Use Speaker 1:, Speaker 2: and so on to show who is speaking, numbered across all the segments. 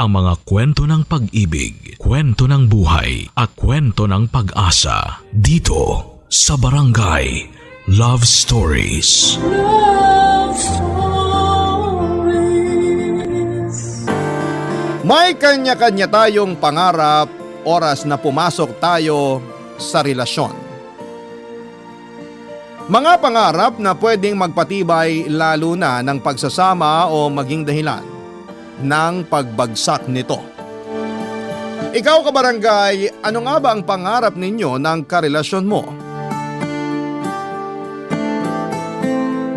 Speaker 1: ang mga kwento ng pag-ibig, kwento ng buhay at kwento ng pag-asa dito sa Barangay Love Stories.
Speaker 2: Love Stories.
Speaker 3: May kanya-kanya tayong pangarap oras na pumasok tayo sa relasyon. Mga pangarap na pwedeng magpatibay lalo na ng pagsasama o maging dahilan ng pagbagsak nito. Ikaw kabarangay, ano nga ba ang pangarap ninyo ng karelasyon mo?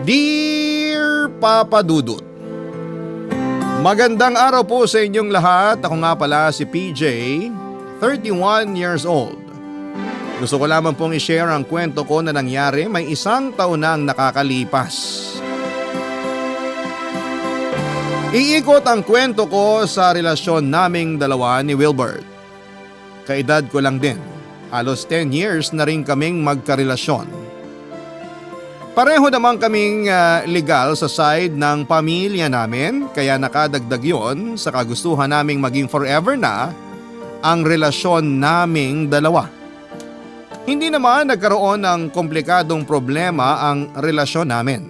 Speaker 3: Dear Papa Dudut, magandang araw po sa inyong lahat. Ako nga pala si PJ, 31 years old. Gusto ko lamang pong i-share ang kwento ko na nangyari may 1 taon nang nakakalipas. Iikot ang kwento ko sa relasyon naming dalawa ni Wilbert. Kaedad ko lang din, halos 10 years na rin kaming magkarelasyon. Pareho naman kaming legal sa side ng pamilya namin, kaya nakadagdag yon sa kagustuhan naming maging forever na ang relasyon naming dalawa. Hindi naman nagkaroon ng komplikadong problema ang relasyon namin.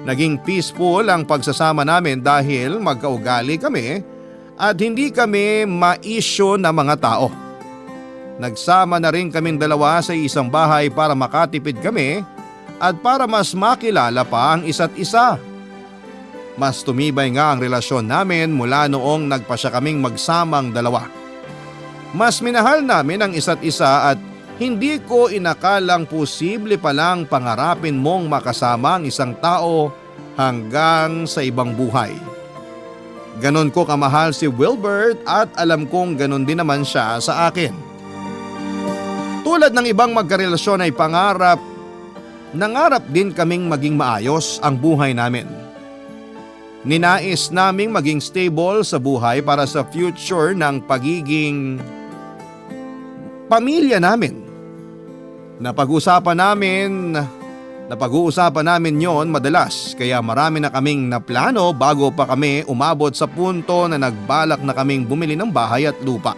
Speaker 3: Naging peaceful ang pagsasama namin dahil magkaugali kami at hindi kami ma-issue na mga tao. Nagsama na rin kaming dalawa sa isang bahay para makatipid kami at para mas makilala pa ang isa't isa. Mas tumibay nga ang relasyon namin mula noong nagpasya kaming magsamang dalawa. Mas minahal namin ang isa't isa at hindi ko inakalang posible palang pangarapin mong makasama ang isang tao hanggang sa ibang buhay. Ganon ko kamahal si Wilbert at alam kong ganon din naman siya sa akin. Tulad ng ibang magkarelasyon ay nangarap din kaming maging maayos ang buhay namin. Ninais naming maging stable sa buhay para sa future ng pagiging pamilya namin. Napag-uusapan namin yon madalas kaya marami na kaming naplano bago pa kami umabot sa punto na nagbalak na kaming bumili ng bahay at lupa.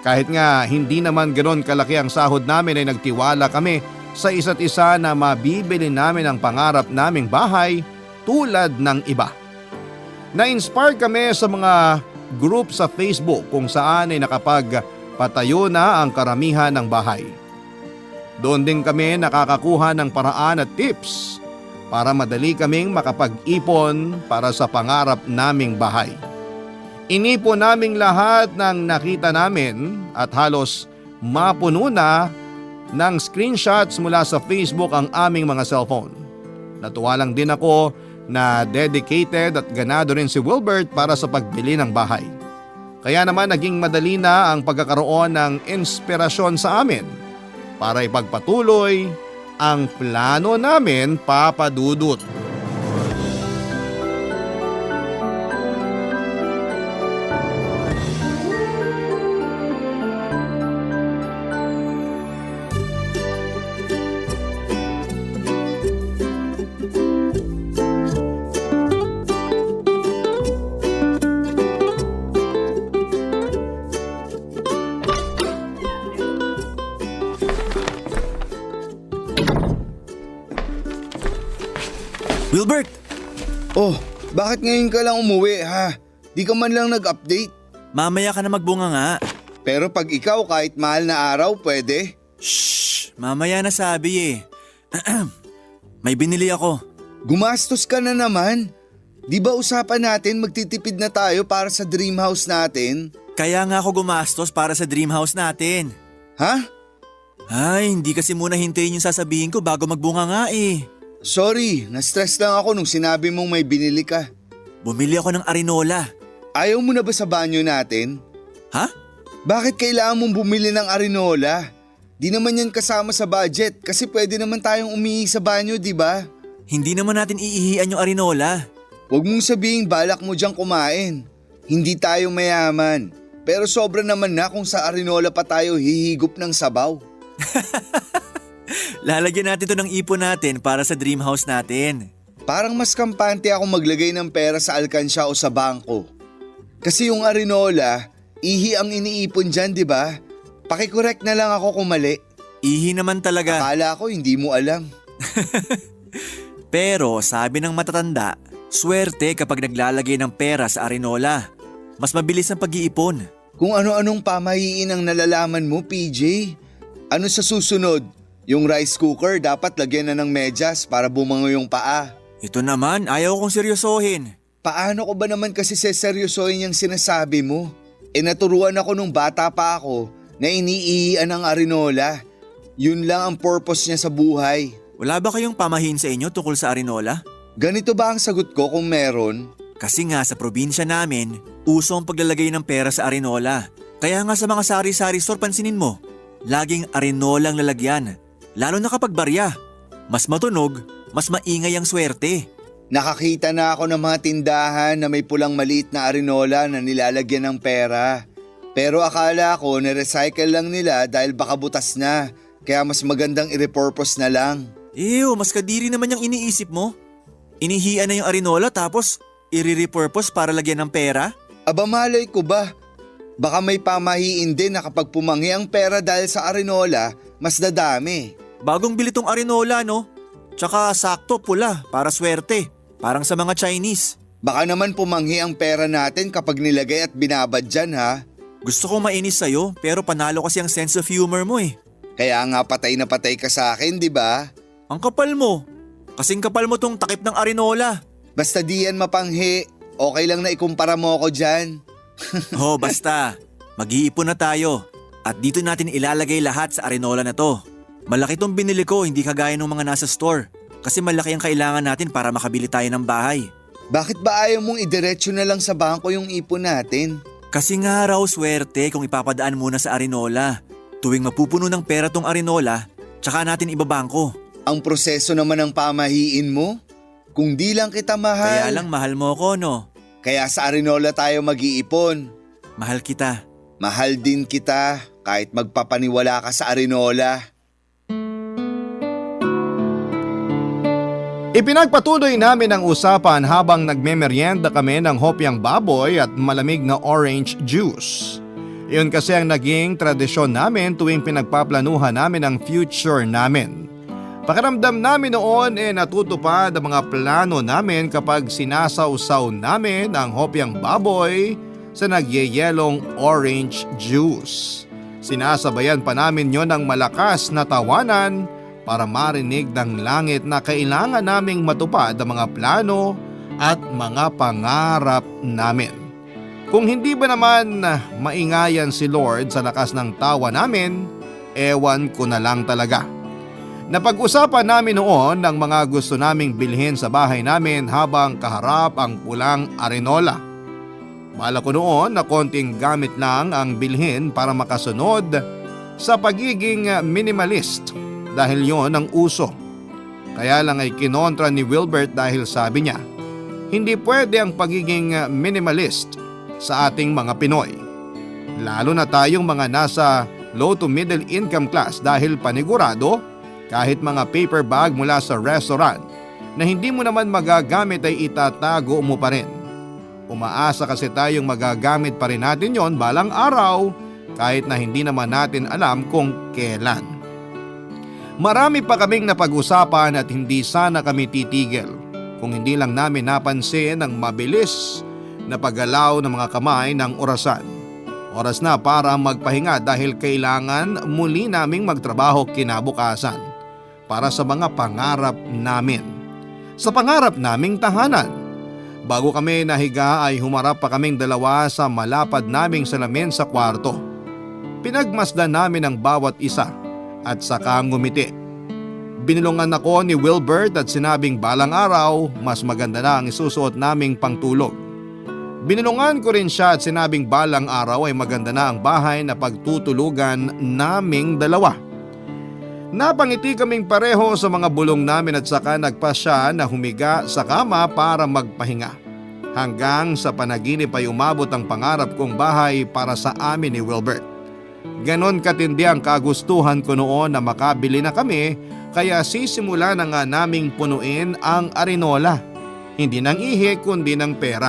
Speaker 3: Kahit nga hindi naman ganoon kalaki ang sahod namin ay nagtiwala kami sa isa't isa na mabibili namin ang pangarap naming bahay tulad ng iba. Na-inspire kami sa mga group sa Facebook kung saan ay nakapagpatayo na ang karamihan ng bahay. Doon din kami nakakakuha ng paraan at tips para madali kaming makapag-ipon para sa pangarap naming bahay. Inipon naming lahat ng nakita namin at halos mapuno na ng screenshots mula sa Facebook ang aming mga cellphone. Natuwa lang din ako na dedicated at ganado rin si Wilbert para sa pagbili ng bahay. Kaya naman naging madali na ang pagkakaroon ng inspirasyon sa amin para ipagpatuloy ang plano namin, Papa Dudut.
Speaker 4: Wilbert!
Speaker 5: Oh, bakit ngayon ka lang umuwi ha? Di ka man lang nag-update.
Speaker 4: Mamaya ka na magbunga nga.
Speaker 5: Pero pag ikaw kahit mahal na araw pwede.
Speaker 4: Shhh! Mamaya na sabi eh. May binili ako.
Speaker 5: Gumastos ka na naman. Di ba usapan natin magtitipid na tayo para sa dream house natin?
Speaker 4: Kaya nga ako gumastos para sa dream house natin.
Speaker 5: Ha?
Speaker 4: Ay, hindi kasi muna hintayin yung sasabihin ko bago magbunga nga eh.
Speaker 5: Sorry, na-stress lang ako nung sinabi mong may binili ka.
Speaker 4: Bumili ako ng arinola.
Speaker 5: Ayaw mo na ba sa banyo natin?
Speaker 4: Ha?
Speaker 5: Bakit kailangan mong bumili ng arinola? Di naman yan kasama sa budget kasi pwede naman tayong umihi sa banyo, di ba?
Speaker 4: Hindi naman natin iihian yung arinola.
Speaker 5: Huwag mong sabihing balak mo diyang kumain. Hindi tayo mayaman. Pero sobra naman na kung sa arinola pa tayo hihigop ng sabaw.
Speaker 4: Lalagyan natin to ng ipon natin para sa dream house natin.
Speaker 5: Parang mas kampante ako maglagay ng pera sa alkansya o sa bangko. Kasi yung Arinola, ihi ang iniipon dyan, di ba? Pakicorrect na lang ako kung mali.
Speaker 4: Ihi naman talaga.
Speaker 5: Akala ko hindi mo alam.
Speaker 4: Pero sabi ng matatanda, swerte kapag naglalagay ng pera sa Arinola. Mas mabilis ang pag-iipon.
Speaker 5: Kung ano-anong pamahiin ang nalalaman mo, PJ. Ano sa susunod? Yung rice cooker dapat lagyan na ng medyas para bumango yung paa.
Speaker 4: Ito naman, ayaw kong seryosohin.
Speaker 5: Paano ko ba naman kasi seseryosohin yung sinasabi mo? Naturuan ako nung bata pa ako na iniihian ang Arinola. Yun lang ang purpose niya sa buhay.
Speaker 4: Wala ba kayong pamahiin sa inyo tungkol sa Arinola?
Speaker 5: Ganito ba ang sagot ko kung meron?
Speaker 4: Kasi nga sa probinsya namin, uso ang paglalagay ng pera sa Arinola. Kaya nga sa mga sari-sari store pansinin mo, laging Arinola ang lalagyan. Lalo na kapag barya. Mas matunog, mas maingay ang swerte.
Speaker 5: Nakakita na ako ng mga tindahan na may pulang maliit na Arinola na nilalagyan ng pera. Pero akala ko na-recycle lang nila dahil baka butas na. Kaya mas magandang i-repurpose na lang.
Speaker 4: Ew, mas kadiri naman yung iniisip mo. Inihian na yung Arinola tapos i-repurpose para lagyan ng pera?
Speaker 5: Aba malay ko ba? Baka may pamahiin din na kapag pumanghi ang pera dahil sa Arinola, mas dadami.
Speaker 4: Bagong bili tong Arinola, no? Tsaka sakto pula para swerte. Parang sa mga Chinese.
Speaker 5: Baka naman pumanghi ang pera natin kapag nilagay at binabadyan ha.
Speaker 4: Gusto kong mainis sa'yo pero panalo kasi ang sense of humor mo eh.
Speaker 5: Kaya nga patay na patay ka sa akin, di ba?
Speaker 4: Ang kapal mo. Kasing kapal mo tong takip ng Arinola.
Speaker 5: Basta di yan mapanghi, okay lang na ikumpara mo ako dyan.
Speaker 4: Oh, basta. Mag-iipon na tayo. At dito natin ilalagay lahat sa Arinola na to. Malaki tong binili ko, hindi kagaya ng mga nasa store. Kasi malaki ang kailangan natin para makabili tayo ng bahay.
Speaker 5: Bakit ba ayaw mong idiretso na lang sa bangko yung ipon natin?
Speaker 4: Kasi nga raw swerte kung ipapadaan muna sa Arinola. Tuwing mapupuno ng pera tong Arinola, tsaka natin ibabangko.
Speaker 5: Ang proseso naman ng pamahiin mo? Kung di lang kita mahal.
Speaker 4: Kaya lang mahal mo ko, no?
Speaker 5: Kaya sa Arinola tayo mag-iipon.
Speaker 4: Mahal kita.
Speaker 5: Mahal din kita kahit magpapaniwala ka sa Arinola.
Speaker 3: Ipinagpatuloy namin ang usapan habang nagmemeryenda kami ng hopyang baboy at malamig na orange juice. Iyon kasi ang naging tradisyon namin tuwing pinagpaplanuhan namin ang future namin. Pakiramdam namin noon natutupad ang mga plano namin kapag sinasawsaw namin ang hopyang baboy sa nagyeyelong orange juice. Sinasabayan pa namin yon ng malakas na tawanan para marinig ng langit na kailangan naming matupad ang mga plano at mga pangarap namin. Kung hindi ba naman maingayan si Lord sa lakas ng tawa namin, ewan ko na lang talaga. Napag-usapan namin noon ng mga gusto naming bilhin sa bahay namin habang kaharap ang pulang Arinola. Bala ko noon na konting gamit lang ang bilhin para makasunod sa pagiging minimalist dahil yon ang uso. Kaya lang ay kinontra ni Wilbert dahil sabi niya, hindi pwede ang pagiging minimalist sa ating mga Pinoy. Lalo na tayong mga nasa low to middle income class dahil panigurado kahit mga paper bag mula sa restaurant na hindi mo naman magagamit ay itatago mo pa rin. Umaasa kasi tayong magagamit pa rin natin yon balang araw kahit na hindi naman natin alam kung kailan. Marami pa kaming napag-usapan at hindi sana kami titigil kung hindi lang namin napansin ang mabilis na paggalaw ng mga kamay ng orasan. Oras na para magpahinga dahil kailangan muli naming magtrabaho kinabukasan para sa mga pangarap namin. Sa pangarap naming tahanan. Bago kami nahiga ay humarap pa kaming dalawa sa malapad naming salamin sa kwarto. Pinagmasdan namin ang bawat isa at saka ngumiti. Binulungan ako ni Wilbert at sinabing balang araw mas maganda na ang isusuot naming pangtulog. Binulungan ko rin siya at sinabing balang araw ay maganda na ang bahay na pagtutulugan naming dalawa. Napangiti kaming pareho sa mga bulong namin at saka nagpa siya na humiga sa kama para magpahinga. Hanggang sa panaginip ay umabot ang pangarap kong bahay para sa amin ni Wilbert. Ganon katindi ang kagustuhan ko noon na makabili na kami kaya sisimula na nga naming punuin ang Arinola. Hindi ng ihi kundi ng pera.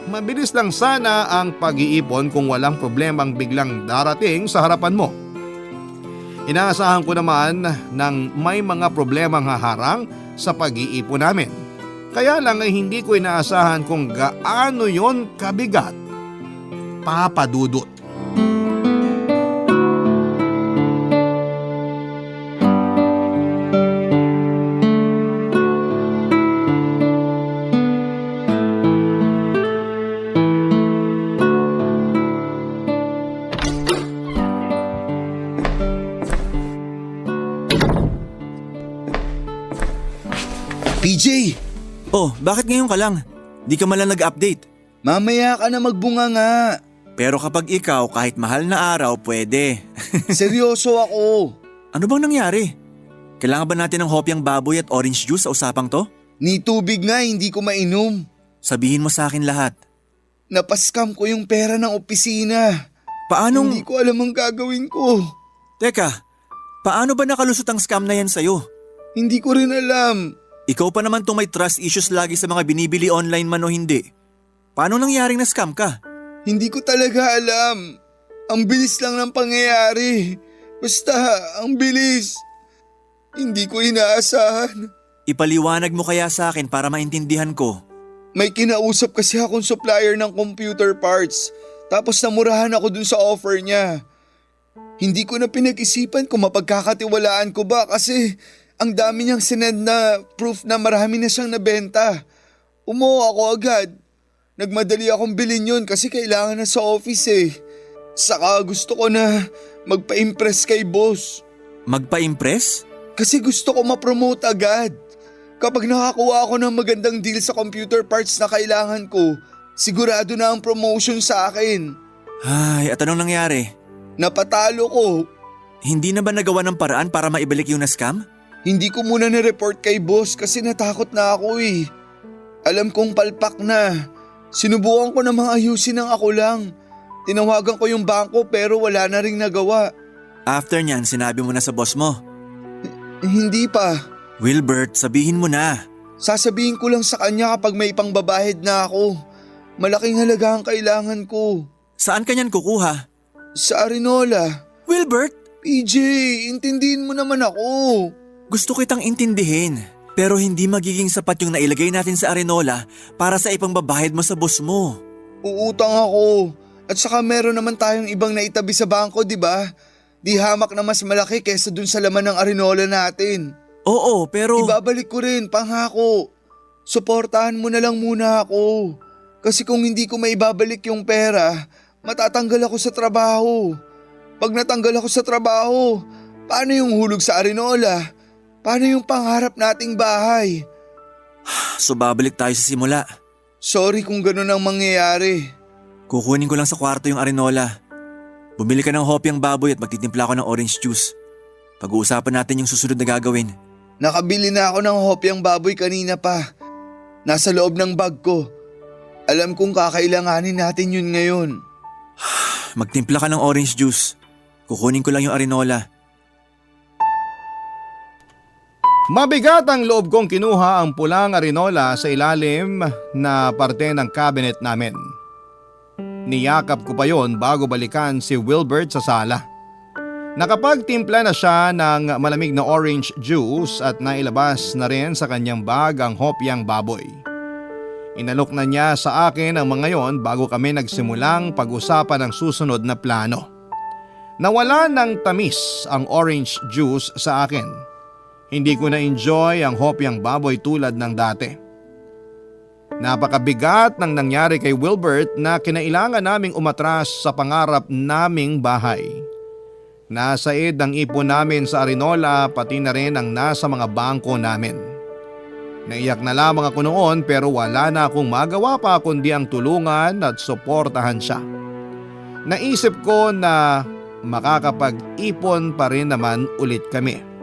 Speaker 3: Mabilis lang sana ang pag-iipon kung walang problemang biglang darating sa harapan mo. Inaasahan ko naman ng may mga problemang haharang sa pag-iipon namin. Kaya lang ay hindi ko inaasahan kung gaano yon kabigat. Papa Dudut.
Speaker 5: PJ!
Speaker 4: Oh, bakit ngayon ka lang? Di ka malang nag-update.
Speaker 5: Mamaya ka na magbunga nga.
Speaker 4: Pero kapag ikaw kahit mahal na araw, pwede.
Speaker 5: Seryoso ako.
Speaker 4: Ano bang nangyari? Kailangan ba natin ng hopyang baboy at orange juice sa usapang to?
Speaker 5: Ni tubig nga hindi ko mainom.
Speaker 4: Sabihin mo sa akin lahat.
Speaker 5: Napaskam ko yung pera ng opisina.
Speaker 4: Paanong…
Speaker 5: Hindi ko alam ang gagawin ko.
Speaker 4: Teka, paano ba nakalusot ang scam na yan sa'yo?
Speaker 5: Hindi ko rin alam.
Speaker 4: Ikaw pa naman may trust issues lagi sa mga binibili online man o hindi. Paano nangyaring na scam ka?
Speaker 5: Hindi ko talaga alam. Ang bilis lang ng pangyayari. Basta, ang bilis. Hindi ko inaasahan.
Speaker 4: Ipaliwanag mo kaya sa akin para maintindihan ko.
Speaker 5: May kinausap kasi akong supplier ng computer parts. Tapos namurahan ako dun sa offer niya. Hindi ko na pinag-isipan kung mapagkakatiwalaan ko ba kasi ang dami niyang sinend na proof na marami na siyang nabenta. Umuha ako agad. Nagmadali akong bilhin yun kasi kailangan na sa office eh. Saka gusto ko na magpa-impress kay boss.
Speaker 4: Magpa-impress?
Speaker 5: Kasi gusto ko ma-promote agad. Kapag nakakuha ako ng magandang deal sa computer parts na kailangan ko, sigurado na ang promotion sa akin.
Speaker 4: Ay, at anong nangyari?
Speaker 5: Napatalo ko.
Speaker 4: Hindi na ba nagawa ng paraan para maibalik yung na-scam?
Speaker 5: Hindi ko muna ni-report kay boss kasi natakot na ako eh. Alam kong palpak na. Sinubukan ko namang ayusin ng ako lang. Tinawagan ko yung bangko pero wala na ring nagawa.
Speaker 4: After nyan, sinabi mo na sa boss mo.
Speaker 5: Hindi pa.
Speaker 4: Wilbert, sabihin mo na.
Speaker 5: Sasabihin ko lang sa kanya kapag may pangbabahid na ako. Malaking halaga ang kailangan ko.
Speaker 4: Saan ka nyan kukuha?
Speaker 5: Sa Arinola.
Speaker 4: Wilbert!
Speaker 5: PJ, intindihin mo naman ako.
Speaker 4: Gusto kitang intindihin, pero hindi magiging sapat yung nailagay natin sa Arenola para sa ipangbabahid mo sa boss mo.
Speaker 5: Uutang ako. At saka meron naman tayong ibang naitabi sa bangko, di ba? Di hamak na mas malaki kesa dun sa laman ng Arenola natin.
Speaker 4: Oo, pero…
Speaker 5: Ibabalik ko rin, pangako. Suportahan mo na lang muna ako. Kasi kung hindi ko maibabalik yung pera, matatanggal ako sa trabaho. Pag natanggal ako sa trabaho, paano yung hulog sa Arenola? Paano yung pangarap nating bahay?
Speaker 4: So babalik tayo sa simula.
Speaker 5: Sorry kung ganun ang mangyayari.
Speaker 4: Kukunin ko lang sa kwarto yung Arenola. Bumili ka ng hopyang baboy at magtitimpla ko ng orange juice. Pag-uusapan natin yung susunod na gagawin.
Speaker 5: Nakabili na ako ng hopyang baboy kanina pa. Nasa loob ng bag ko. Alam kong kakailanganin natin yun ngayon.
Speaker 4: Magtimpla ka ng orange juice. Kukunin ko lang yung Arenola.
Speaker 3: Mabigat ang loob kong kinuha ang pulang Arenola sa ilalim na parte ng cabinet namin. Niyakap ko pa yon bago balikan si Wilbert sa sala. Nakapagtimpla na siya ng malamig na orange juice at nailabas na rin sa kanyang bag ang hopyang baboy. Inalok na niya sa akin ang mga yon bago kami nagsimulang pag-usapan ang susunod na plano. Nawala ng tamis ang orange juice sa akin. Hindi ko na-enjoy ang hopyang baboy tulad ng dati. Napakabigat ng nangyari kay Wilbert na kinailangan naming umatras sa pangarap naming bahay. Nasaid ang ipon namin sa Arenola pati na rin ang nasa mga bangko namin. Naiyak na lamang ako noon pero wala na akong magawa pa kundi ang tulungan at suportahan siya. Naisip ko na makakapag-ipon pa rin naman ulit kami.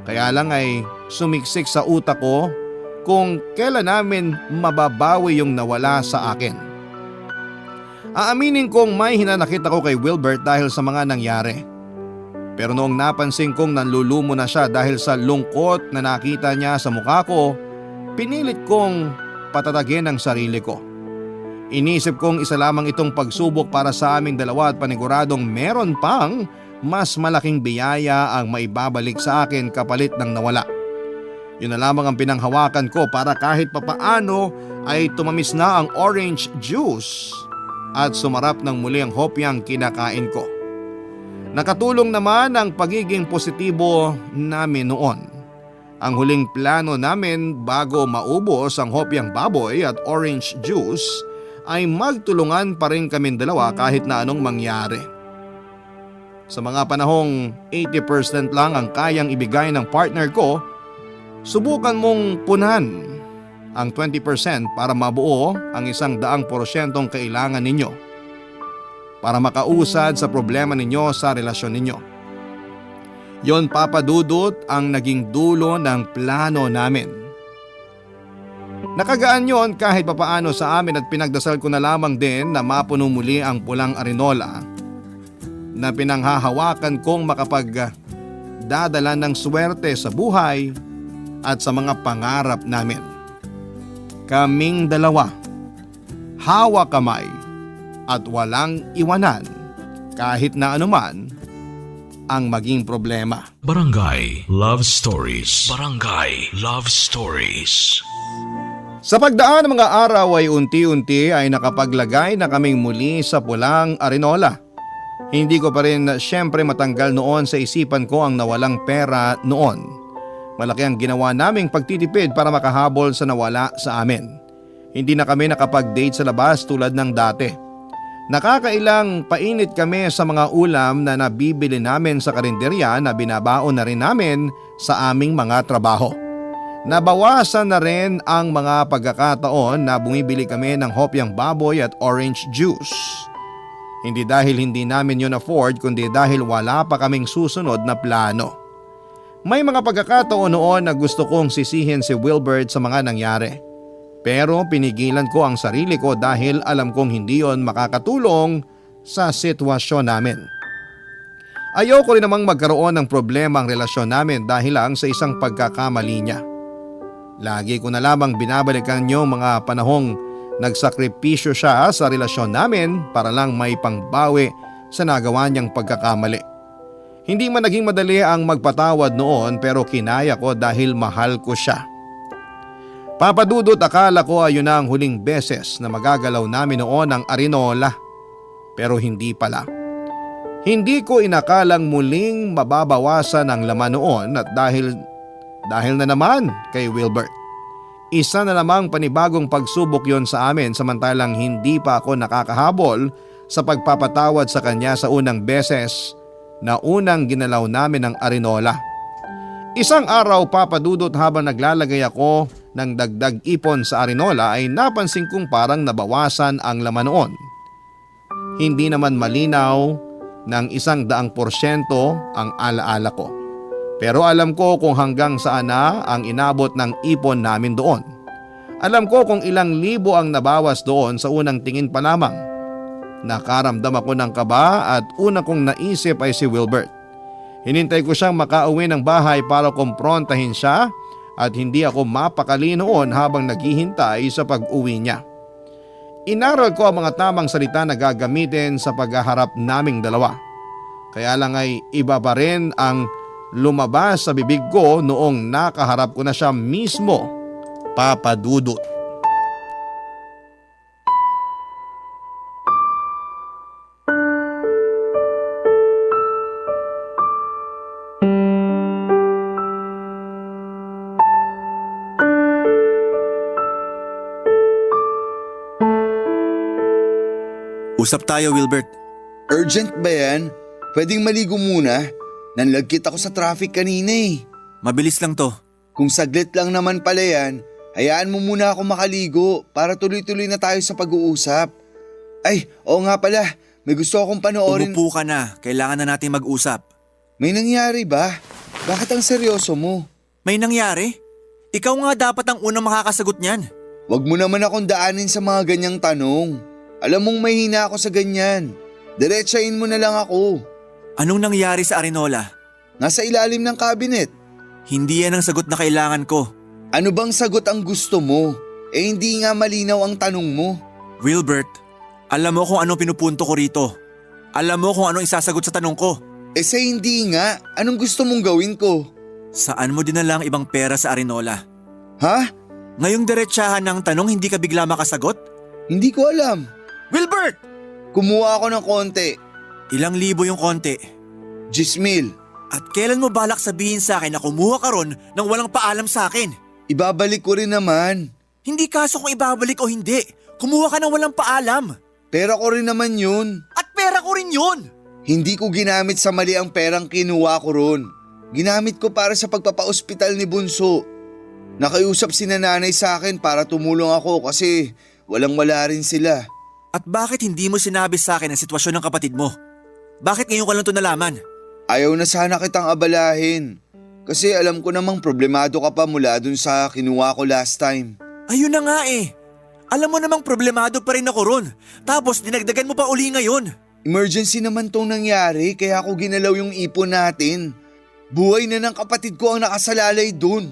Speaker 3: Kaya lang ay sumiksik sa utak ko kung kailan namin mababawi yung nawala sa akin. Aaminin kong may hinanakit ako kay Wilbert dahil sa mga nangyari. Pero noong napansin kong nanlulumo na siya dahil sa lungkot na nakita niya sa mukha ko, pinilit kong patatagin ang sarili ko. Inisip kong isa lamang itong pagsubok para sa aming dalawa at paniguradong meron pang mas malaking biyaya ang maibabalik sa akin kapalit ng nawala. Yun na lamang ang pinanghawakan ko para kahit papaano ay tumamis na ang orange juice at sumarap ng muli ang hopyang kinakain ko. Nakatulong naman ang pagiging positibo namin noon. Ang huling plano namin bago maubos ang hopyang baboy at orange juice ay magtulungan pa rin kaming dalawa kahit na anong mangyari. Sa mga panahong 80% lang ang kayang ibigay ng partner ko, subukan mong punan ang 20% para mabuo ang 100% kailangan ninyo para makausad sa problema ninyo sa relasyon ninyo. Yon, Papa Dudut, ang naging dulo ng plano namin. Nakagaan yon kahit papaano sa amin at pinagdasal ko na lamang din na mapuno muli ang pulang arinola na pinanghahawakan kong makapagdadala ng swerte sa buhay at sa mga pangarap namin. Kaming dalawa, hawak kamay at walang iwanan kahit na anuman ang maging problema.
Speaker 1: Barangay Love Stories. Barangay Love Stories.
Speaker 3: Sa pagdaan ng mga araw ay unti-unti ay nakapaglagay na kaming muli sa pulang arinola. Hindi ko pa rin siyempre matanggal noon sa isipan ko ang nawalang pera noon. Malaki ang ginawa naming pagtitipid para makahabol sa nawala sa amin. Hindi na kami nakapag-date sa labas tulad ng dati. Nakakailang painit kami sa mga ulam na nabibili namin sa karinderya na binabaon na rin namin sa aming mga trabaho. Nabawasan na rin ang mga pagkakataon na bumibili kami ng hopyang baboy at orange juice. Hindi dahil hindi namin yun afford kundi dahil wala pa kaming susunod na plano. May mga pagkakataon noon na gusto kong sisihin si Wilbert sa mga nangyari. Pero pinigilan ko ang sarili ko dahil alam kong hindi yon makakatulong sa sitwasyon namin. Ayoko rin namang magkaroon ng problema ang relasyon namin dahil lang sa isang pagkakamali niya. Lagi ko na lamang binabalikan yung mga panahong nagsakripisyo siya sa relasyon namin para lang may pangbawi sa nagawa niyang pagkakamali. Hindi man naging madali ang magpatawad noon pero kinaya ko dahil mahal ko siya. Papa Dudut, akala ko ayun na ang huling beses na magagalaw namin noon ang arinola. Pero hindi pala. Hindi ko inakalang muling mababawasan ang laman noon at dahil na naman kay Wilbert. Isa na namang panibagong pagsubok yon sa amin samantalang hindi pa ako nakakahabol sa pagpapatawad sa kanya sa unang beses na unang ginalaw namin ang arinola. Isang araw, Papa Dudut, habang naglalagay ako ng dagdag ipon sa arinola ay napansin kong parang nabawasan ang laman noon. Hindi naman malinaw ng 100% ang alaala ko. Pero alam ko kung hanggang saan na ang inabot ng ipon namin doon. Alam ko kung ilang libo ang nabawas doon sa unang tingin pa lamang. Nakaramdam ako ng kaba at una kong naisip ay si Wilbert. Hinintay ko siyang makauwi ng bahay para kumprontahin siya at hindi ako mapakali noon habang naghihintay sa pag-uwi niya. Inaral ko ang mga tamang salita na gagamitin sa paghaharap naming dalawa. Kaya lang ay iba pa rin ang lumabas sa bibig ko noong nakaharap ko na siya mismo, Papa Dudut.
Speaker 4: Usap tayo, Wilbert.
Speaker 5: Urgent ba yan? Pwedeng maligo muna? Nanlagkit ako sa traffic kanina eh.
Speaker 4: Mabilis lang to.
Speaker 5: Kung saglit lang naman pala yan, hayaan mo muna ako makaligo para tuloy-tuloy na tayo sa pag-uusap. Ay, oo nga pala, may gusto akong panoorin.
Speaker 4: Umupo ka na, kailangan na natin mag-usap.
Speaker 5: May nangyari ba? Bakit ang seryoso mo?
Speaker 4: May nangyari? Ikaw nga dapat ang unang makakasagot niyan.
Speaker 5: Wag mo naman akong daanin sa mga ganyang tanong. Alam mong mahina ako sa ganyan. Diretsahin mo na lang ako.
Speaker 4: Anong nangyari sa arinola?
Speaker 5: Nasa ilalim ng cabinet.
Speaker 4: Hindi yan ang sagot na kailangan ko.
Speaker 5: Ano bang sagot ang gusto mo? Eh hindi nga malinaw ang tanong mo.
Speaker 4: Wilbert, alam mo kung anong pinupunto ko rito. Alam mo kung anong isasagot sa tanong ko.
Speaker 5: Sa hindi nga, anong gusto mong gawin ko?
Speaker 4: Saan mo dinala ang ibang pera sa Arinola?
Speaker 5: Ha?
Speaker 4: Ngayong diretsahan ng tanong hindi ka bigla makasagot?
Speaker 5: Hindi ko alam.
Speaker 4: Wilbert!
Speaker 5: Kumuha ako ng konti.
Speaker 4: Ilang libo yung konti?
Speaker 5: 10,000.
Speaker 4: At kailan mo balak sabihin sa akin na kumuha ka ron nang walang paalam sa akin?
Speaker 5: Ibabalik ko rin naman.
Speaker 4: Hindi kaso kung ibabalik o hindi. Kumuha ka nang walang paalam.
Speaker 5: Pera ko rin naman yun.
Speaker 4: At pera ko rin yun!
Speaker 5: Hindi ko ginamit sa mali ang perang kinuha ko ron. Ginamit ko para sa pagpapa-ospital ni Bunso. Nakiusap si nanay sa akin para tumulong ako kasi walang-wala rin sila.
Speaker 4: At bakit hindi mo sinabi sa akin ang sitwasyon ng kapatid mo? Bakit ngayon ko lang ito nalaman?
Speaker 5: Ayaw na sana kitang abalahin. Kasi alam ko namang problemado ka pa mula dun sa kinuha ko last time.
Speaker 4: Ayun na nga eh. Alam mo namang problemado pa rin ako ron. Tapos dinagdagan mo pa uli ngayon.
Speaker 5: Emergency naman tong nangyari kaya ako ginalaw yung ipon natin. Buhay na ng kapatid ko ang nakasalalay dun.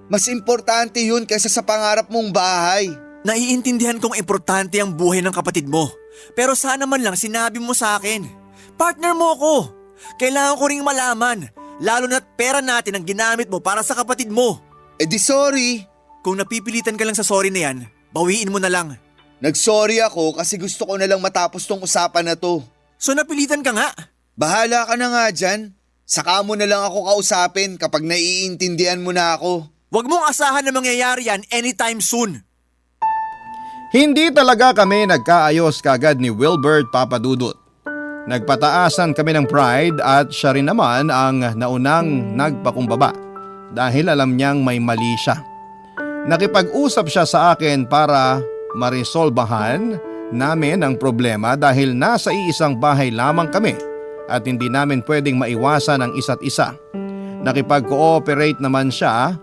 Speaker 5: Mas importante yun kaysa sa pangarap mong bahay.
Speaker 4: Naiintindihan kong importante ang buhay ng kapatid mo. Pero sana man lang sinabi mo sa akin. Partner mo ako. Kailangan ko ring malaman. Lalo na't pera natin ang ginamit mo para sa kapatid mo.
Speaker 5: Di sorry.
Speaker 4: Kung napipilitan ka lang sa sorry na yan, bawiin mo na lang.
Speaker 5: Nag-sorry ako kasi gusto ko na lang matapos tong usapan na to.
Speaker 4: So napilitan ka nga?
Speaker 5: Bahala ka na nga dyan. Saka mo na lang ako kausapin kapag naiintindihan mo na ako.
Speaker 4: Huwag mong asahan na mangyayari yan anytime soon.
Speaker 3: Hindi talaga kami nagkaayos kagad ni Wilbert Papadudut. Nagpataasan kami ng pride at siya rin naman ang naunang nagpakumbaba dahil alam niyang may mali siya. Nakipag-usap siya sa akin para maresolbahan namin ang problema dahil nasa iisang bahay lamang kami at hindi namin pwedeng maiwasan ang isa't isa. Nakipag-cooperate naman siya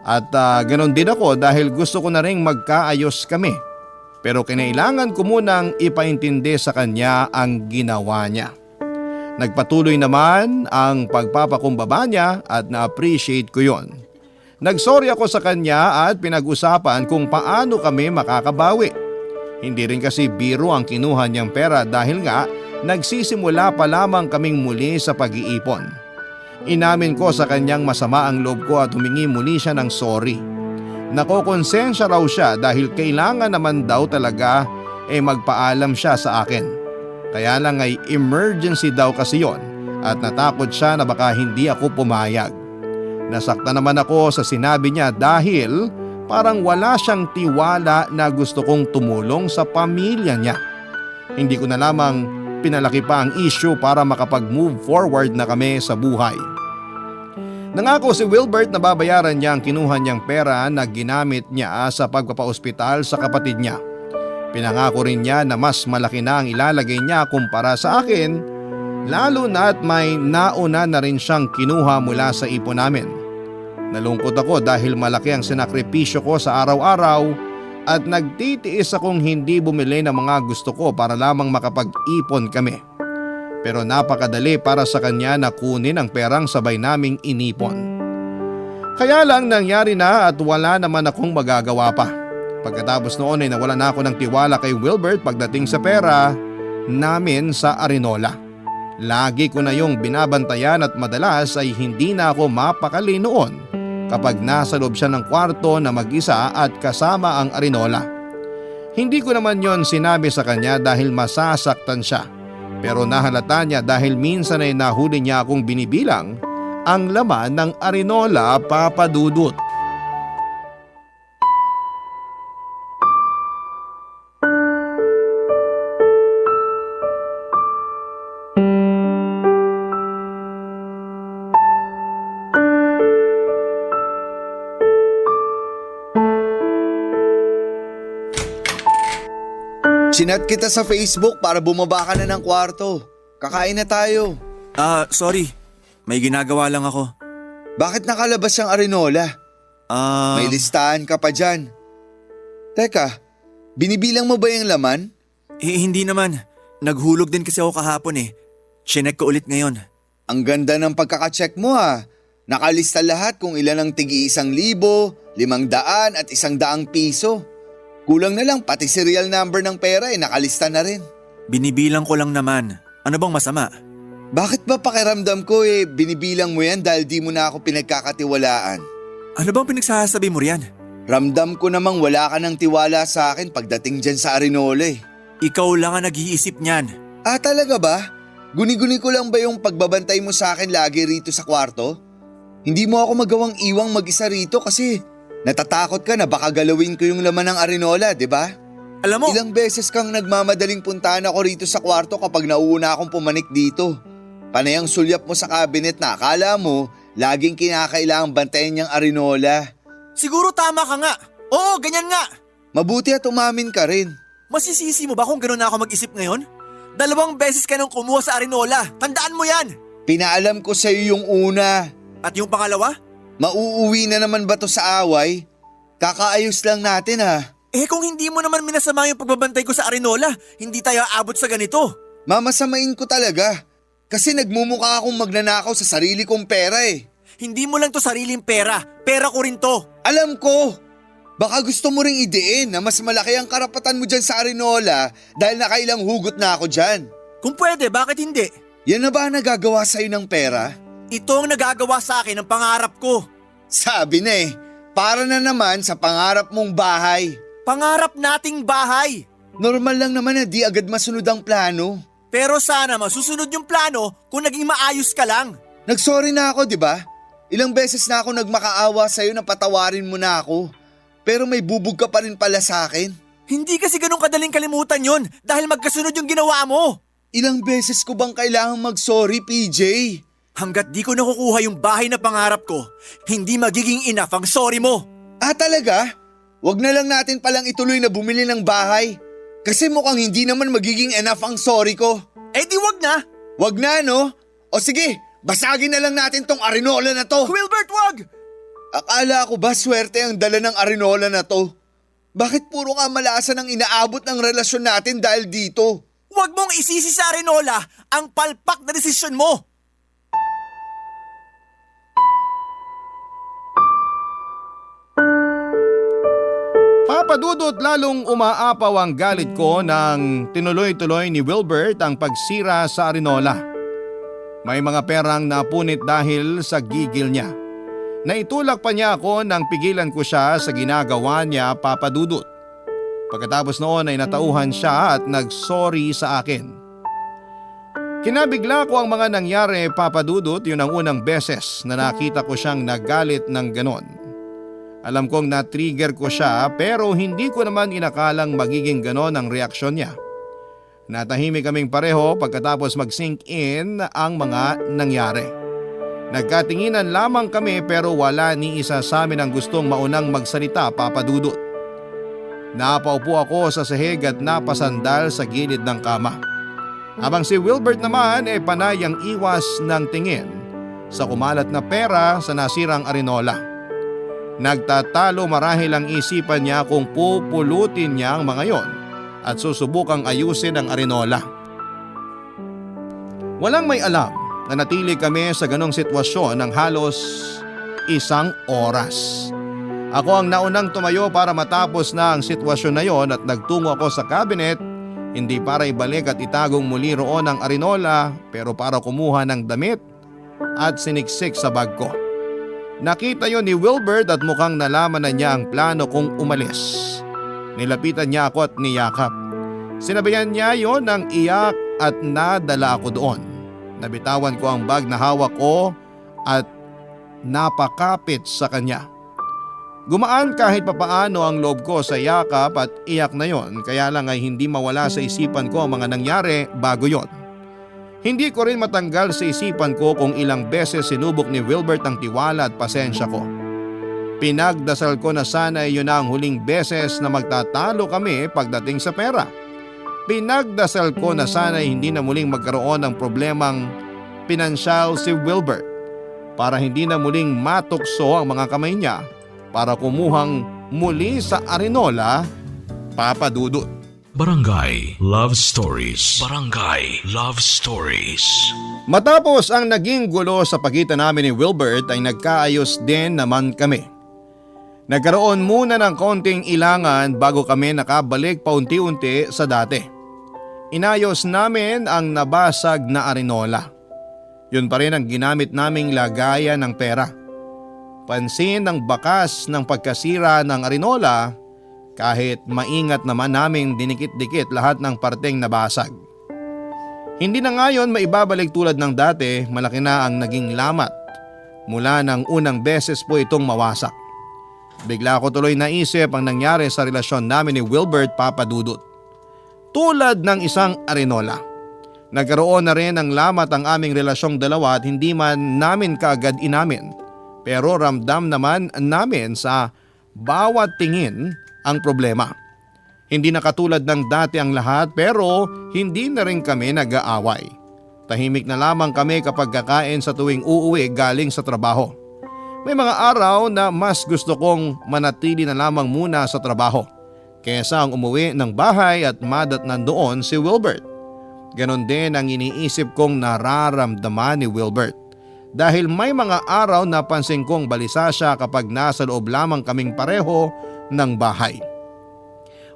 Speaker 3: at ganon din ako dahil gusto ko na ring magkaayos kami. Pero kinailangan ko munang ipaintindi sa kanya ang ginawa niya. Nagpatuloy naman ang pagpapakumbaba niya at na-appreciate ko yon. Nagsorry ako sa kanya at pinag-usapan kung paano kami makakabawi. Hindi rin kasi biro ang kinuha niyang pera dahil nga nagsisimula pa lamang kaming muli sa pag-iipon. Inamin ko sa kanyang masama ang loob ko at humingi muli siya ng sorry. Nakokonsensya raw siya dahil kailangan naman daw talaga magpaalam siya sa akin. Kaya lang ay emergency daw kasi yon at natakot siya na baka hindi ako pumayag. Nasaktan naman ako sa sinabi niya dahil parang wala siyang tiwala na gusto kong tumulong sa pamilya niya. Hindi ko na lamang pinalaki pa ang issue para makapag-move forward na kami sa buhay. Nangako si Wilbert na babayaran niya ang kinuha niyang pera na ginamit niya sa pagpapaospital sa kapatid niya. Pinangako rin niya na mas malaki na ang ilalagay niya kumpara sa akin, lalo na at may nauna na rin siyang kinuha mula sa ipon namin. Nalungkot ako dahil malaki ang sinakripisyo ko sa araw-araw at nagtitiis akong hindi bumili ng mga gusto ko para lamang makapag-ipon kami. Pero napakadali para sa kanya na kunin ang perang sabay naming inipon. Kaya lang nangyari na at wala naman akong magagawa pa. Pagkatapos noon ay nawala na ako ng tiwala kay Wilbert pagdating sa pera namin sa Arinola. Lagi ko na yung binabantayan at madalas ay hindi na ako mapakali noon kapag nasa loob siya ng kwarto na mag-isa at kasama ang Arinola. Hindi ko naman yon sinabi sa kanya dahil masasaktan siya. Pero nahalata niya dahil minsan ay nahuli niya akong binibilang ang laman ng Arinola, Papadudut.
Speaker 5: Sinat kita sa Facebook para bumaba ka na ng kwarto. Kakain na tayo.
Speaker 4: Sorry. May ginagawa lang ako.
Speaker 5: Bakit nakalabas ang Arinola? May listahan ka pa dyan. Teka, binibilang mo ba yung laman?
Speaker 4: Hindi naman. Naghulog din kasi ako kahapon eh. Chinek ko ulit ngayon.
Speaker 5: Ang ganda ng pagkakacheck mo ha. Nakalista lahat kung ilan ang tigi 1,000, 500 at 100 piso. Kulang na lang pati serial number ng pera nakalista na rin.
Speaker 4: Binibilang ko lang naman. Ano bang masama?
Speaker 5: Bakit ba pakiramdam ko binibilang mo yan dahil di mo na ako pinagkakatiwalaan?
Speaker 4: Ano bang pinagsasabi mo riyan?
Speaker 5: Ramdam ko namang wala ka ng tiwala sa akin pagdating dyan sa Arinola
Speaker 4: Ikaw lang ang nag-iisip niyan.
Speaker 5: Ah, talaga ba? Guni-guni ko lang ba yung pagbabantay mo sa akin lagi rito sa kwarto? Hindi mo ako magawang iwang mag-isa rito kasi natatakot ka na baka galawin ko yung laman ng Arinola, di ba?
Speaker 4: Alam mo,
Speaker 5: Ilang beses kang nagmamadaling puntahan ako rito sa kwarto kapag nauuna akong pumanik dito. Panay ang sulyap mo sa cabinet na akala mo laging kinakailangang bantayan niyang Arinola.
Speaker 4: siguro tama ka nga. Oo, ganyan nga.
Speaker 5: Mabuti at umamin ka rin.
Speaker 4: Masisisi mo ba kung gano'n na ako mag-isip ngayon? 2 beses ka nang kumuha sa Arinola. Tandaan mo yan.
Speaker 5: Pinaalam ko sa iyo yung una.
Speaker 4: At yung pangalawa?
Speaker 5: Mauuwi na naman ba to sa away? Kakaayos lang natin ha.
Speaker 4: Kung hindi mo naman minasama yung pagbabantay ko sa Arinola, hindi tayo aabot sa ganito.
Speaker 5: Mamasamain ko talaga. Kasi nagmumukha akong magnanakaw sa sarili kong pera
Speaker 4: Hindi mo lang to sariling pera. Pera ko rin to.
Speaker 5: Alam ko. Baka gusto mo ring idein na mas malaki ang karapatan mo dyan sa Arinola dahil nakailang hugot na ako dyan.
Speaker 4: Kung pwede, bakit hindi?
Speaker 5: Yan na ba ang nagagawa sa'yo ng pera?
Speaker 4: Ito ang nagagawa sa akin ng pangarap ko.
Speaker 5: Sabi na para na naman sa pangarap mong bahay.
Speaker 4: Pangarap nating bahay.
Speaker 5: Normal lang naman na di agad masunod ang plano.
Speaker 4: Pero sana masusunod yung plano kung naging maayos ka lang.
Speaker 5: Nagsorry na ako, di ba? Ilang beses na ako nagmakaawa sa'yo na patawarin mo na ako. Pero may bubog ka pa rin pala sa akin.
Speaker 4: Hindi kasi ganun kadaling kalimutan yon dahil magkasunod yung ginawa mo.
Speaker 5: Ilang beses ko bang kailangang mag-sorry, PJ?
Speaker 4: Hanggat di ko nakukuha yung bahay na pangarap ko, hindi magiging enough ang sorry mo.
Speaker 5: Ah, talaga? Wag na lang natin palang ituloy na bumili ng bahay. Kasi mukhang hindi naman magiging enough ang sorry ko.
Speaker 4: Di wag na.
Speaker 5: Wag na, no? O sige, basagin na lang natin tong Arinola na to.
Speaker 4: Wilbert, wag!
Speaker 5: Akala ko ba swerte ang dala ng Arinola na to? Bakit puro kamalasan ang inaabot ng relasyon natin dahil dito?
Speaker 4: Wag mong isisi sa Arinola ang palpak na desisyon mo.
Speaker 3: Papadudot lalong umaapaw ang galit ko nang tinuloy-tuloy ni Wilbert ang pagsira sa Arinola. May mga perang napunit dahil sa gigil niya. Naitulak pa niya ako nang pigilan ko siya sa ginagawa niya, Papadudot. Pagkatapos noon ay natauhan siya at nagsorry sa akin. Kinabigla ko ang mga nangyari, Papadudot, yun ang unang beses na nakita ko siyang nagalit ng ganon. Alam kong na-trigger ko siya pero hindi ko naman inakalang magiging ganon ang reaksyon niya. Natahimik kaming pareho pagkatapos mag-sink in ang mga nangyari. Nagkatinginan lamang kami pero wala ni isa sa amin ang gustong maunang magsalita, Papadudot. Napaupo ako sa sahig at napasandal sa gilid ng kama. Habang si Wilbert naman panay ang iwas ng tingin sa kumalat na pera sa nasirang Arinola. Nagtatalo marahil ang isipan niya kung pupulutin niya ang mga yon at susubukang ayusin ang Arinola. Walang may alam na natili kami sa ganong sitwasyon ng halos 1 oras. Ako ang naunang tumayo para matapos na ang sitwasyon na yon at nagtungo ako sa cabinet, hindi para ibalik at itagong muli roon ang Arinola pero para kumuha ng damit at siniksik sa bag ko. Nakita yon ni Wilbert at mukhang nalaman na niya ang plano kong umalis. Nilapitan niya ako at niyakap. Sinabayan niya yon ng iyak at nadala ako doon. Nabitawan ko ang bag na hawak ko at napakapit sa kanya. Gumaan kahit papaano ang loob ko sa yakap at iyak na yon, kaya lang ay hindi mawala sa isipan ko ang mga nangyari bago yon. Hindi ko rin matanggal sa isipan ko kung ilang beses sinubok ni Wilbert ang tiwala at pasensya ko. Pinagdasal ko na sana yun na ang huling beses na magtatalo kami pagdating sa pera. Pinagdasal ko na sana hindi na muling magkaroon ng problemang pinansyal si Wilbert para hindi na muling matukso ang mga kamay niya para kumuhang muli sa Arinola, Papadudot.
Speaker 1: Barangay Love Stories. Barangay Love Stories.
Speaker 3: Matapos ang naging gulo sa pagitan namin ni Wilbert ay nagkaayos din naman kami. Nagkaroon muna ng konting ilangan bago kami nakabalik paunti-unti sa dati. Inayos namin ang nabasag na arinola. Yun pa rin ang ginamit naming lagayan ng pera. Pansin ang bakas ng pagkasira ng arinola kahit maingat naman naming dinikit-dikit lahat ng parteng nabasag. Hindi na ngayon maibabalik tulad ng dati, malaki na ang naging lamat mula ng unang beses po itong mawasak. Bigla ko tuloy naisip ang nangyari sa relasyon namin ni Wilbert Papa Dudut. Tulad ng isang arinola. Nagkaroon na rin ng lamat ang aming relasyong dalawa at hindi man namin kaagad inamin. Pero ramdam naman namin sa bawat tingin ang problema. Hindi na katulad ng dati ang lahat pero hindi na rin kami nag-aaway. Tahimik na lamang kami kapag kakain sa tuwing uuwi galing sa trabaho. May mga araw na mas gusto kong manatili na lamang muna sa trabaho kaysa ang umuwi ng bahay at madatnan doon si Wilbert. Ganon din ang iniisip kong nararamdaman ni Wilbert. Dahil may mga araw na pansin kong balisa siya kapag nasa loob lamang kaming pareho ng bahay.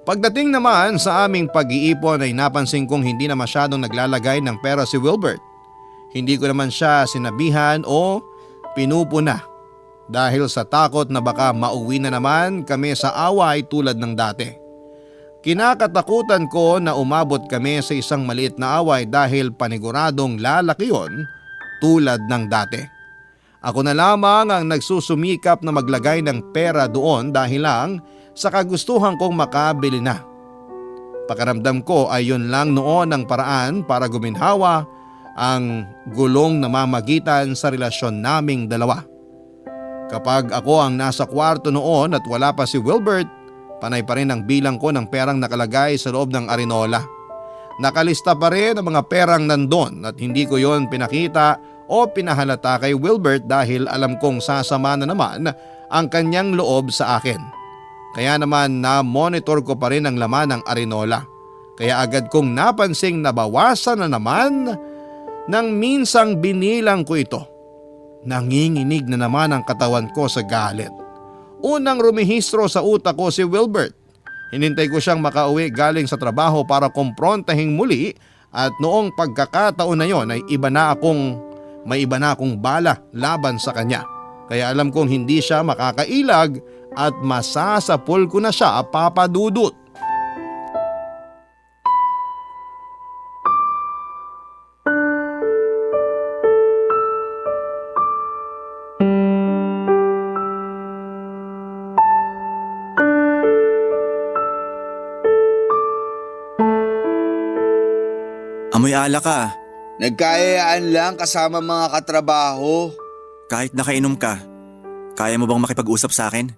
Speaker 3: Pagdating naman sa aming pag-iipon ay napansin kong hindi na masyadong naglalagay ng pera si Wilbert. Hindi ko naman siya sinabihan o pinupuna dahil sa takot na baka mauwi na naman kami sa away tulad ng dati. Kinakatakutan ko na umabot kami sa isang maliit na away dahil paniguradong lalaki yon tulad ng dati. Ako na lamang ang nagsusumikap na maglagay ng pera doon dahil lang sa kagustuhan kong makabili na. Pakaramdam ko ay yun lang noon ang paraan para guminhawa ang gulong na mamagitan sa relasyon naming dalawa. Kapag ako ang nasa kwarto noon at wala pa si Wilbert, panay pa rin ang bilang ko ng perang nakalagay sa loob ng arinola. Nakalista pa rin ang mga perang nandun at hindi ko yon pinakita o pinahalata kay Wilbert dahil alam kong sasama na naman ang kanyang loob sa akin. Kaya naman na-monitor ko pa rin ang laman ng arinola. Kaya agad kong napansing nabawasan na naman nang minsang binilang ko ito. Nanginginig na naman ang katawan ko sa galit. Unang rumihistro sa utak ko si Wilbert. Hinintay ko siyang makauwi galing sa trabaho para kumprontahin muli at noong pagkakataon na yon ay may iba na akong bala laban sa kanya. Kaya alam kong hindi siya makakailag at masasapul ko na siya, Papa Dudut.
Speaker 4: Amoy ala ka.
Speaker 5: Nagkayayaan lang kasama mga katrabaho.
Speaker 4: Kahit nakainom ka, kaya mo bang makipag-usap sa akin?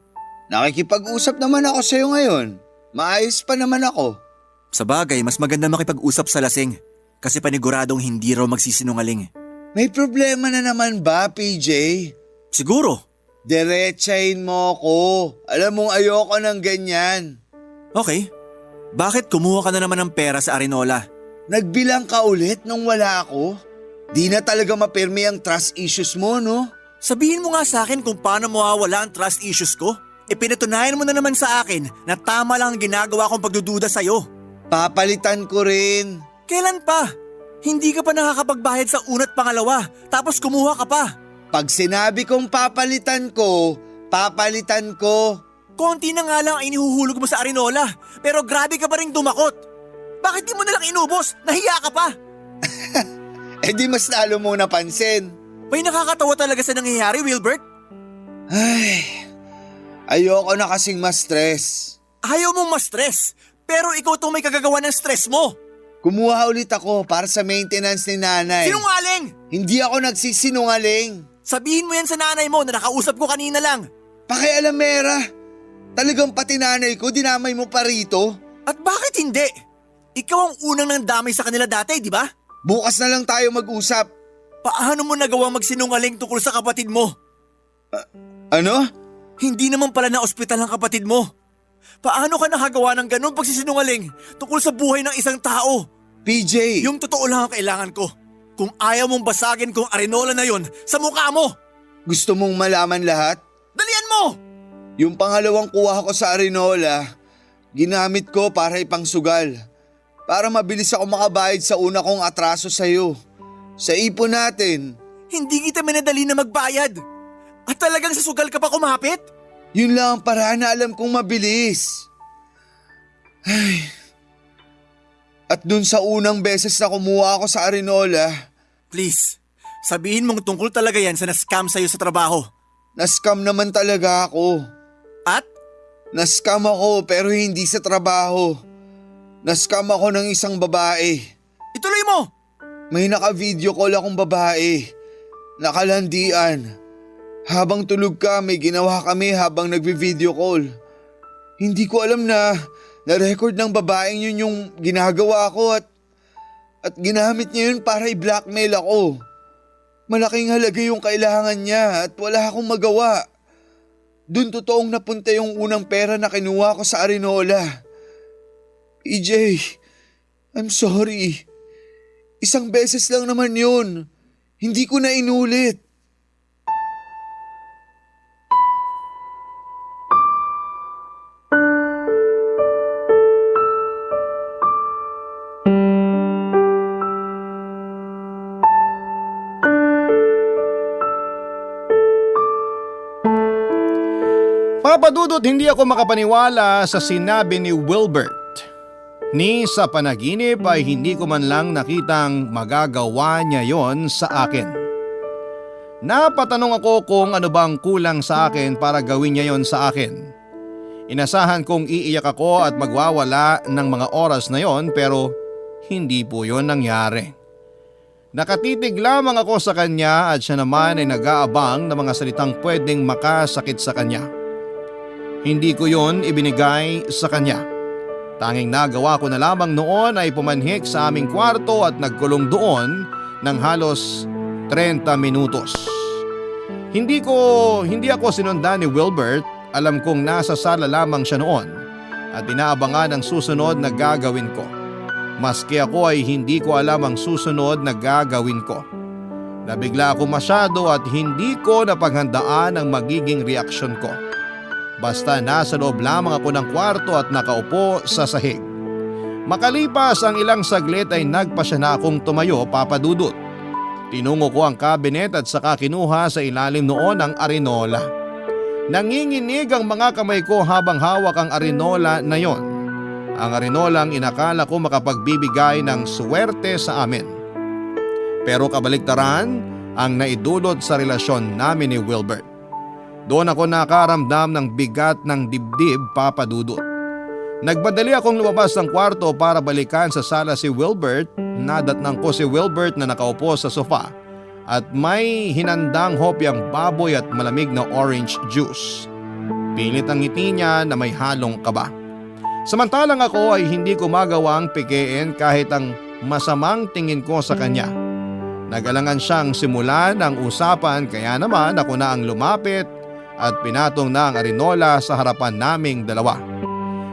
Speaker 5: Nakikipag-usap naman ako sa'yo ngayon. Maayos pa naman ako.
Speaker 4: Sa bagay, mas maganda makipag-usap sa lasing kasi paniguradong hindi raw magsisinungaling.
Speaker 5: May problema na naman ba, PJ?
Speaker 4: Siguro.
Speaker 5: Diretsahin mo ko. Alam mong ayoko ng ganyan.
Speaker 4: Okay. Bakit kumuha ka na naman ng pera sa arinola?
Speaker 5: Nagbilang ka ulit nung wala ako? Di na talaga mapirmi ang trust issues mo, no?
Speaker 4: Sabihin mo nga sa akin kung paano mawawala ang trust issues ko. Pinatunayan mo na naman sa akin na tama lang ang ginagawa kong pagdududa sa'yo.
Speaker 5: Papalitan ko rin.
Speaker 4: Kailan pa? Hindi ka pa nakakapagbayad sa una't pangalawa, tapos kumuha ka pa.
Speaker 5: Pag sinabi kong papalitan ko, papalitan ko.
Speaker 4: Konti na nga lang ang inihuhulog mo sa arinola, pero grabe ka pa rin dumakot. Bakit di mo nalang inubos? Nahiya ka pa.
Speaker 5: Di mas lalo mong napansin.
Speaker 4: May nakakatawa talaga sa nangyayari, Wilbert.
Speaker 5: Ayoko na kasing ma-stress.
Speaker 4: Ayaw mong ma-stress, pero ikaw itong may kagagawa ng stress mo.
Speaker 5: Kumuha ulit ako para sa maintenance ni nanay.
Speaker 4: Sinungaling!
Speaker 5: Hindi ako nagsisinungaling.
Speaker 4: Sabihin mo yan sa nanay mo na nakausap ko kanina lang.
Speaker 5: Pakialamera. Talagang pati nanay ko dinamay mo pa rito.
Speaker 4: At bakit hindi? Ikaw ang unang nandamay sa kanila dati, di ba?
Speaker 5: Bukas na lang tayo mag-usap.
Speaker 4: Paano mo nagawang magsinungaling tungkol sa kapatid mo?
Speaker 5: Ano?
Speaker 4: Hindi naman pala na ospital ang kapatid mo. Paano ka nakagawa ng ganun pagsisinungaling tungkol sa buhay ng isang tao?
Speaker 5: PJ!
Speaker 4: Yung totoo lang ang kailangan ko. Kung ayaw mong basagin kong arinola na yon sa mukha mo.
Speaker 5: Gusto mong malaman lahat?
Speaker 4: Dalian mo!
Speaker 5: Yung pangalawang kuha ko sa Arinola, ginamit ko para ipangsugal. Para mabilis ako makabayad sa una kong atraso sa'yo. Sa ipon natin.
Speaker 4: Hindi kita minadali na magbayad. At talagang sa sugal ka pa kumapit?
Speaker 5: Yun lang ang paraan na alam kong mabilis. Ay. At dun sa unang beses na kumuha ako sa Arinola,
Speaker 4: Please, sabihin mong tungkol talaga yan sa na-scam sa'yo sa trabaho.
Speaker 5: na-scam naman talaga ako.
Speaker 4: At?
Speaker 5: Na-scam ako pero hindi sa trabaho. Na-scam ako ng isang babae.
Speaker 4: Ituloy mo!
Speaker 5: May naka-video call akong babae. Nakalandian. Habang tulog ka, may ginawa kami habang nagvi-video call. Hindi ko alam na na-record ng babaeng yun yung ginagawa ko at ginamit niya yun para i-blackmail ako. Malaking halaga yung kailangan niya at wala akong magawa. Dun totoong napunta yung unang pera na kinuha ko sa Arinola. EJ, I'm sorry. Isang beses lang naman yun. Hindi ko na inulit.
Speaker 3: Papadudot, hindi ako makapaniwala sa sinabi ni Wilbert. Ni sa panaginip ay hindi ko man lang nakitang magagawa niya yon sa akin. Napatanong ako kung ano bang kulang sa akin para gawin niya yon sa akin. Inasahan kong iiyak ako at magwawala ng mga oras na yon pero hindi po yon nangyari. Nakatitig lamang ako sa kanya at siya naman ay nag-aabang ng mga salitang pwedeng makasakit sa kanya. Hindi ko yon ibinigay sa kanya. Tanging nagawa ko na lamang noon ay pumanhik sa aming kwarto at nagkulong doon ng halos 30 minutos. Hindi ako sinundan ni Wilbert, alam kong nasa sala lamang siya noon at inaabangan ang susunod na gagawin ko. Maski ako ay hindi ko alam ang susunod na gagawin ko. Nabigla ako masyado at hindi ko napaghandaan ang magiging reaksyon ko. Basta nasa loob lamang ako ng kwarto at nakaupo sa sahig. Makalipas ang ilang saglit ay nagpasya na akong tumayo, papadudot. Tinungo ko ang kabinet at saka kinuha sa ilalim noon ang Arinola. Nanginginig ang mga kamay ko habang hawak ang Arinola na yon. Ang Arinolang inakala ko makapagbibigay ng swerte sa amin. Pero kabaliktaran ang naidulot sa relasyon namin ni Wilbert. Doon ako nakaramdam ng bigat ng dibdib, papadudot. Nagbadali akong lumabas ng kwarto para balikan sa sala si Wilbert. Nadatnang ko si Wilbert na nakaupo sa sofa at may hinandang hopyang baboy at malamig na orange juice. Pilit ang ngiti niya na may halong kaba. Samantalang ako ay hindi ko magawang pikein kahit ang masamang tingin ko sa kanya. Nagalangan siyang simulan ang usapan kaya naman ako na ang lumapit at pinatong na ang Arinola sa harapan naming dalawa.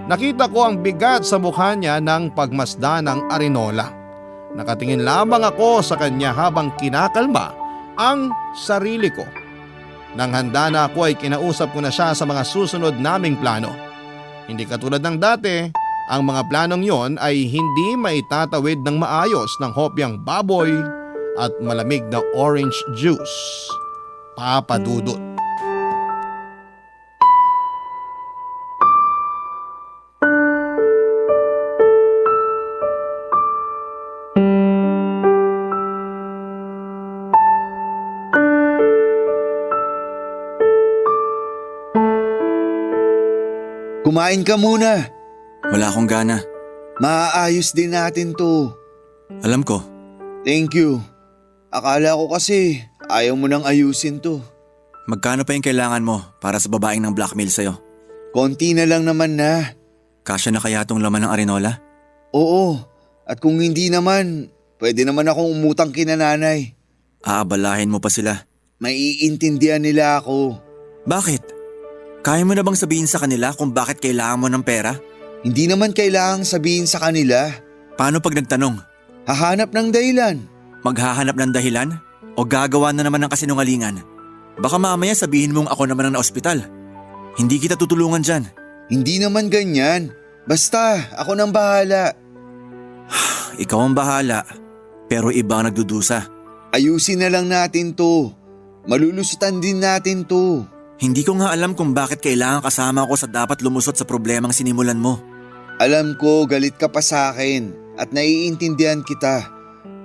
Speaker 3: Nakita ko ang bigat sa mukha niya ng pagmasdan ng Arinola. Nakatingin lamang ako sa kanya habang kinakalma ang sarili ko. Nang handa na ako ay kinausap ko na siya sa mga susunod naming plano. Hindi katulad ng dati, ang mga planong yon ay hindi maitatawid ng maayos ng hopyang baboy at malamig na orange juice. Papadudot.
Speaker 5: Kumain ka muna.
Speaker 4: Wala akong gana.
Speaker 5: Maaayos din natin to.
Speaker 4: Alam ko.
Speaker 5: Thank you. Akala ko kasi ayaw mo nang ayusin to.
Speaker 4: Magkano pa yung kailangan mo para sa babaeng ng blackmail sa'yo?
Speaker 5: Konti na lang naman na.
Speaker 4: Kasya na kaya tong laman ng Arinola?
Speaker 5: Oo. At kung hindi naman, pwede naman akong umutang kina nanay.
Speaker 4: Aabalahin mo pa sila.
Speaker 5: Maiintindihan nila ako.
Speaker 4: Bakit? Kaya mo na bang sabihin sa kanila kung bakit kailangan mo ng pera?
Speaker 5: Hindi naman kailangang sabihin sa kanila.
Speaker 4: Paano pag nagtanong?
Speaker 5: Hahanap ng dahilan.
Speaker 4: Maghahanap ng dahilan? O gagawa na naman ng kasinungalingan? Baka mamaya sabihin mong ako naman ang na-ospital. Hindi kita tutulungan dyan.
Speaker 5: Hindi naman ganyan. Basta, ako nang bahala.
Speaker 4: Ikaw ang bahala, pero iba ang nagdudusa.
Speaker 5: Ayusin na lang natin to. Malulusutan din natin to.
Speaker 4: Hindi ko nga alam kung bakit kailangan kasama ko sa dapat lumusot sa problemang sinimulan mo.
Speaker 5: Alam ko galit ka pa sa akin at naiintindihan kita.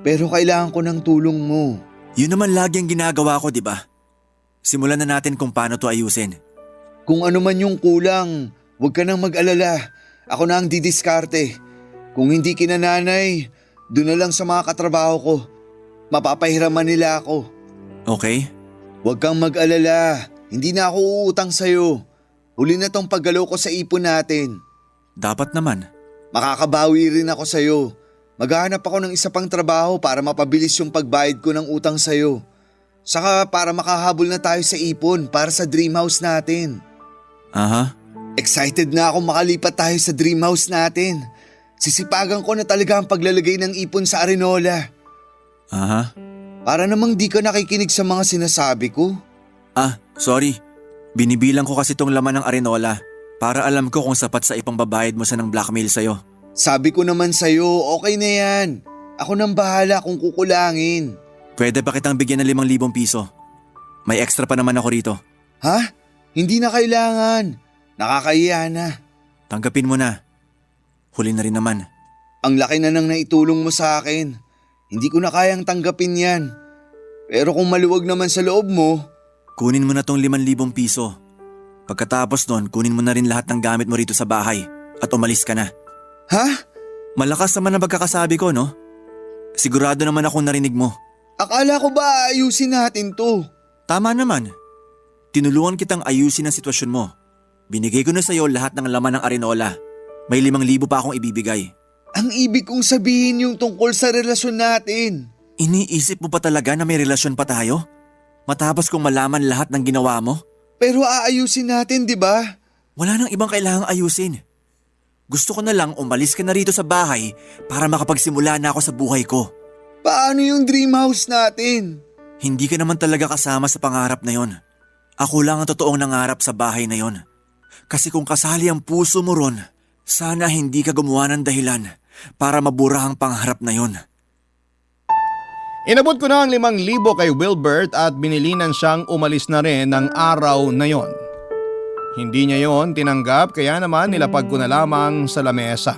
Speaker 5: Pero kailangan ko ng tulong mo.
Speaker 4: Yun naman lagi ang ginagawa ko, di ba? Simulan na natin kung paano to ayusin.
Speaker 5: Kung ano man yung kulang, huwag ka nang mag-alala. Ako na ang didiskarte. Kung hindi kinananay, doon na lang sa mga katrabaho ko. Mapapahiraman nila ako.
Speaker 4: Okay?
Speaker 5: Huwag kang mag-alala. Hindi na ako uutang sa'yo. Huli na tong paggalaw ko sa ipon natin.
Speaker 4: Dapat naman.
Speaker 5: Makakabawi rin ako sa'yo. Maghahanap ako ng isa pang trabaho para mapabilis yung pagbayad ko ng utang sa'yo. Saka para makahabol na tayo sa ipon para sa dream house natin.
Speaker 4: Aha.
Speaker 5: Excited na ako makalipat tayo sa dream house natin. Sisipagan ko na talaga ang paglalagay ng ipon sa Arenola.
Speaker 4: Aha.
Speaker 5: Para namang di ka nakikinig sa mga sinasabi ko.
Speaker 4: Sorry. Binibilang ko kasi tong laman ng Arenola para alam ko kung sapat sa ipangbabayad mo sa ng blackmail sa'yo.
Speaker 5: Sabi ko naman sa'yo, okay na yan. Ako nang bahala kung kukulangin.
Speaker 4: Pwede pa kitang bigyan ng 5,000 piso. May extra pa naman ako rito.
Speaker 5: Ha? Hindi na kailangan. Nakakahiya na.
Speaker 4: Tanggapin mo na. Huli na rin naman.
Speaker 5: Ang laki na nang naitulong mo sa akin. Hindi ko na kayang tanggapin yan. Pero kung maluwag naman sa loob mo…
Speaker 4: Kunin mo na tong 5,000 piso. Pagkatapos nun, kunin mo na rin lahat ng gamit mo rito sa bahay at umalis ka na.
Speaker 5: Ha?
Speaker 4: Malakas naman ang pagkakasabi ko, no? Sigurado naman akong narinig mo.
Speaker 5: Akala ko ba ayusin natin to?
Speaker 4: Tama naman. Tinulungan kitang ayusin ang sitwasyon mo. Binigay ko na sa'yo lahat ng laman ng Arenola. May 5,000 pa akong ibibigay.
Speaker 5: Ang ibig kong sabihin yung tungkol sa relasyon natin.
Speaker 4: Iniisip mo pa talaga na may relasyon pa tayo? Matapos kong malaman lahat ng ginawa mo?
Speaker 5: Pero aayusin natin, di ba?
Speaker 4: Wala nang ibang kailangang ayusin. Gusto ko na lang umalis ka na rito sa bahay para makapagsimula na ako sa buhay ko.
Speaker 5: Paano yung dream house natin?
Speaker 4: Hindi ka naman talaga kasama sa pangarap na yon. Ako lang ang totoong nangarap sa bahay na yon. Kasi kung kasali ang puso mo ron, sana hindi ka gumawa ng dahilan para mabura ang pangarap na yon.
Speaker 3: Inabot ko na ang 5,000 kay Wilbert at binilinan siyang umalis na rin ng araw na yon. Hindi niya yon tinanggap kaya naman nilapag ko na lamang sa lamesa.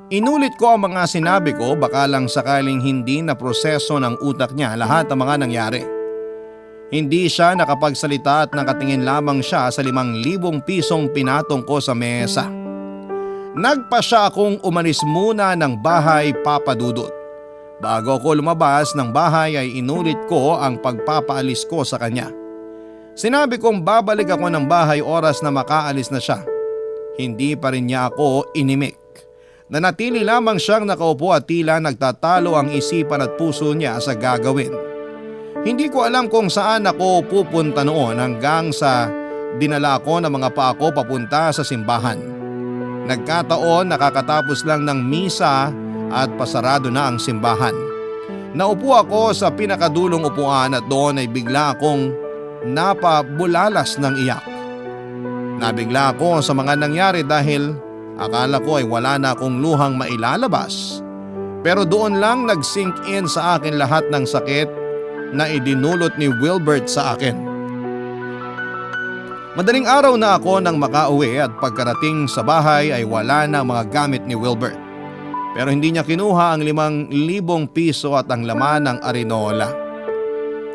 Speaker 3: Inulit ko ang mga sinabi ko baka lang sakaling hindi na proseso ng utak niya lahat ng mga nangyari. Hindi siya nakapagsalita at nakatingin lamang siya sa 5,000 pisong pinatong ko sa mesa. Nagpa siya akong umalis muna ng bahay, Papa Dudut. Bago ako lumabas ng bahay ay inulit ko ang pagpapaalis ko sa kanya. Sinabi kong babalik ako ng bahay oras na makaalis na siya. Hindi pa rin niya ako inimik. Nanatili lamang siyang nakaupo at tila nagtatalo ang isipan at puso niya sa gagawin. Hindi ko alam kung saan ako pupunta noon hanggang sa dinala ko ng mga paa ko papunta sa simbahan. Nagkataon nakakatapos lang ng misa at pasarado na ang simbahan. Naupo ako sa pinakadulong upuan at doon ay bigla akong napabulalas ng iyak. Nabigla ako sa mga nangyari dahil akala ko ay wala na akong luhang mailalabas. Pero doon lang nag-sink in sa akin lahat ng sakit na idinulot ni Wilbert sa akin. Madaling araw na ako nang makauwi at pagkarating sa bahay ay wala na mga gamit ni Wilbert. Pero hindi niya kinuha ang 5,000 piso at ang laman ng Arenola.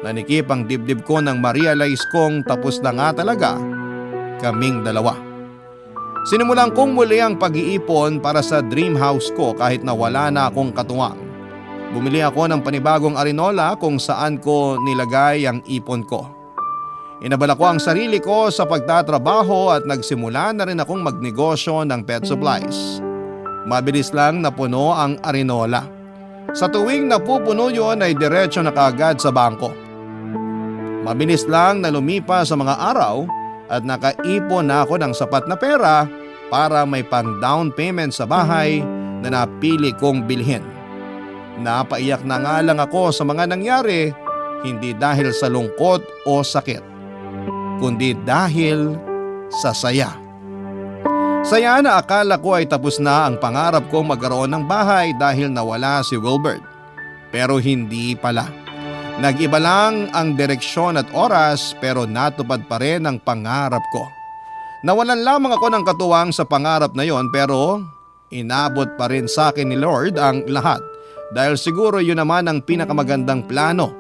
Speaker 3: Nanikip ang dibdib ko nang ma-realize kong tapos na nga talaga kaming dalawa. Sinimulan kong muli ang pag-iipon para sa dream house ko kahit na wala na akong katuwang. Bumili ako ng panibagong Arenola kung saan ko nilagay ang ipon ko. Inabala ko ang sarili ko sa pagtatrabaho at nagsimula na rin akong magnegosyo ng pet supplies. Mabilis lang napuno ang Arenola. Sa tuwing napupuno yon ay diretso na kaagad sa bangko. Mabilis lang na lumipas sa mga araw at nakaipon na ako ng sapat na pera para may pang down payment sa bahay na napili kong bilhin. Napaiyak na nga lang ako sa mga nangyari, hindi dahil sa lungkot o sakit, kundi dahil sa saya. Saya na akala ko ay tapos na ang pangarap kong magkaroon ng bahay dahil nawala si Wilbert. Pero hindi pala. Nag-iba lang ang direksyon at oras pero natupad pa rin ang pangarap ko. Nawalan lamang ako ng katuwang sa pangarap na yon pero inabot pa rin sa akin ni Lord ang lahat dahil siguro yun naman ang pinakamagandang plano.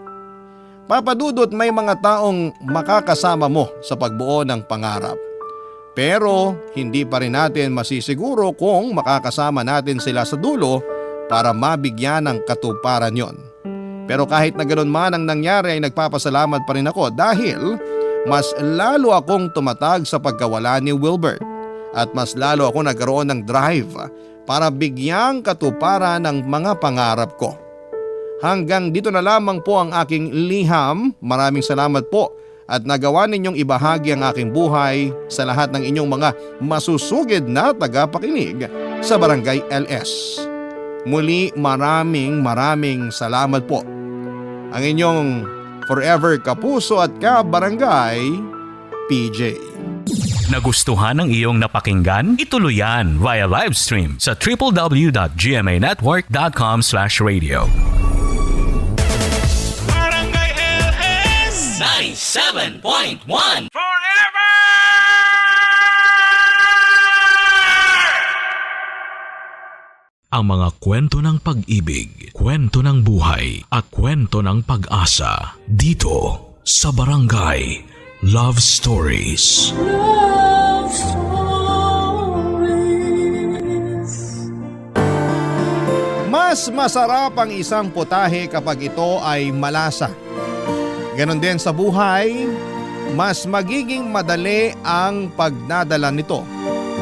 Speaker 3: Papadudot, may mga taong makakasama mo sa pagbuo ng pangarap. Pero hindi pa rin natin masisiguro kung makakasama natin sila sa dulo para mabigyan ng katuparan yon. Pero kahit na ganoon man ang nangyari ay nagpapasalamat pa rin ako dahil mas lalo akong tumatag sa pagkawala ni Wilbert at mas lalo ako nagkaroon ng drive para bigyang katuparan ng mga pangarap ko. Hanggang dito na lamang po ang aking liham. Maraming salamat po at nagawa ninyong ibahagi ang aking buhay sa lahat ng inyong mga masusugid na tagapakinig sa Barangay LS. Muli maraming salamat po. Ang inyong forever kapuso at ka-barangay, PJ.
Speaker 1: Nagustuhan ng iyong napakinggan? Ituloy yan via live stream sa www.gmanetwork.com/radio.
Speaker 6: Barangay LS
Speaker 1: 97.1
Speaker 6: Forever!
Speaker 1: Ang mga kwento ng pag-ibig, kwento ng buhay at kwento ng pag-asa dito sa Barangay Love Stories.
Speaker 2: Love Stories.
Speaker 3: Mas masarap ang isang putahe kapag ito ay malasa. Ganon din sa buhay, mas magiging madali ang pagdadala nito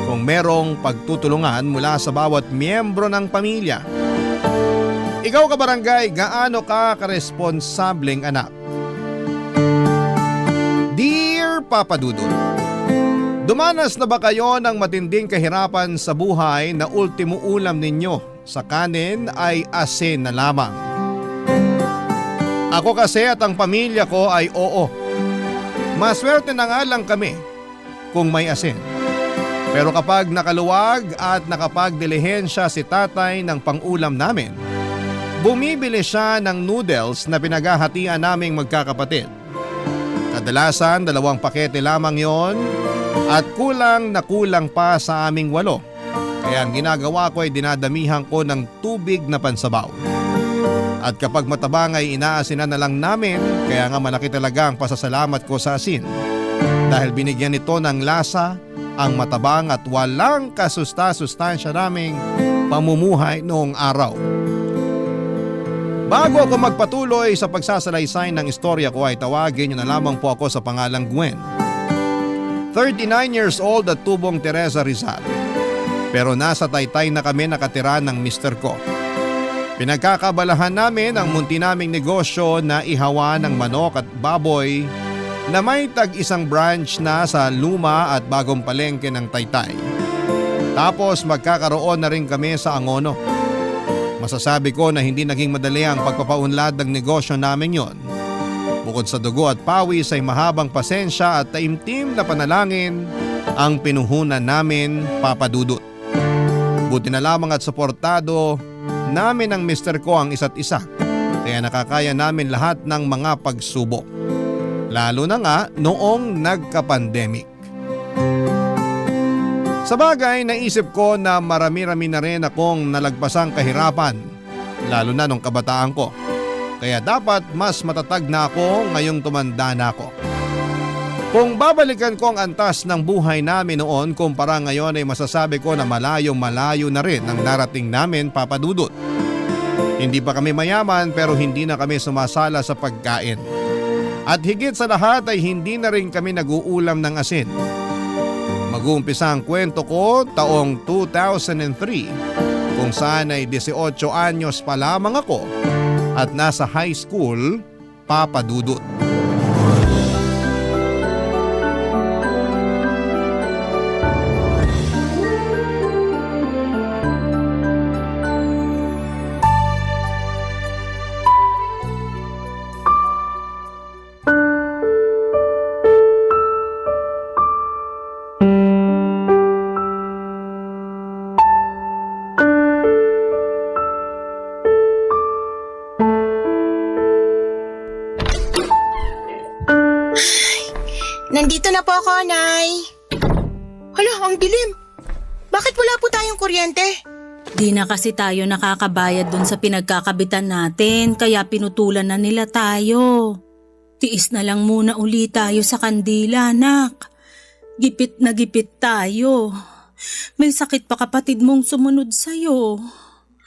Speaker 3: kung merong pagtutulungan mula sa bawat miyembro ng pamilya. Ikaw kabarangay, gaano ka karesponsableng anak? Dear Papa Dudut, dumanas na ba kayo ng matinding kahirapan sa buhay na ultimo ulam ninyo sa kanin ay asin na lamang? Ako kasi at ang pamilya ko ay oo. Maswerte na nga lang kami kung may asin. Pero kapag nakaluwag at nakapagdilihensya si tatay ng pangulam namin, bumibili siya ng noodles na pinaghahatian naming magkakapatid. Kadalasan 2 pakete lamang yon at kulang na kulang pa sa aming 8. Kaya ang ginagawa ko ay dinadamihan ko ng tubig na pansabaw. At kapag matabang ay inaasinan na lang namin, kaya nga malaki talaga ang pasasalamat ko sa asin. Dahil binigyan nito ng lasa ang matabang at walang kasusta-sustansya naming pamumuhay noong araw. Bago ako magpatuloy sa pagsasalaysay ng istorya ko ay tawagin niyo na lamang po ako sa pangalang Gwen. 39 years old at tubong Teresa Rizal. Pero nasa Taytay na kami nakatira ng mister ko. Pinagkakabalahan namin ang munti naming negosyo na ihawa ng manok at baboy na may tag-isang branch na sa luma at bagong palengke ng Taytay. Tapos magkakaroon na rin kami sa Angono. Masasabi ko na hindi naging madali ang pagpapaunlad ng negosyo namin yon. Bukod sa dugo at pawis ay mahabang pasensya at taimtim na panalangin ang pinuhunan namin, Papa Dudut. Buti na lamang at suportado namin ang mister ko ang isa't isa, kaya nakakaya namin lahat ng mga pagsubok. Lalo na nga noong nagka-pandemic. Sa bagay, naisip ko na marami-rami na rin akong nalagpasang kahirapan, lalo na nung kabataan ko. Kaya dapat mas matatag na ako ngayong tumanda na ako. Kung babalikan ko ang antas ng buhay namin noon kumpara ngayon ay masasabi ko na malayo-malayo na rin ang narating namin, Papa Dudut. Hindi pa kami mayaman pero hindi na kami sumasala sa pagkain. At higit sa lahat ay hindi na rin kami nag-uulam ng asin. Mag-uumpisa ang kwento ko taong 2003 kung saan ay 18 anyos pa lamang ako at nasa high school, Papa Dudut.
Speaker 7: Nandito na po ako, Nay. Hala, ang dilim. Bakit wala po tayong kuryente?
Speaker 8: Di na kasi tayo nakakabayad dun sa pinagkakabitan natin, kaya pinutulan na nila tayo. Tiis na lang muna uli tayo sa kandila, anak. Gipit na gipit tayo. May sakit pa kapatid mong sumunod sa'yo.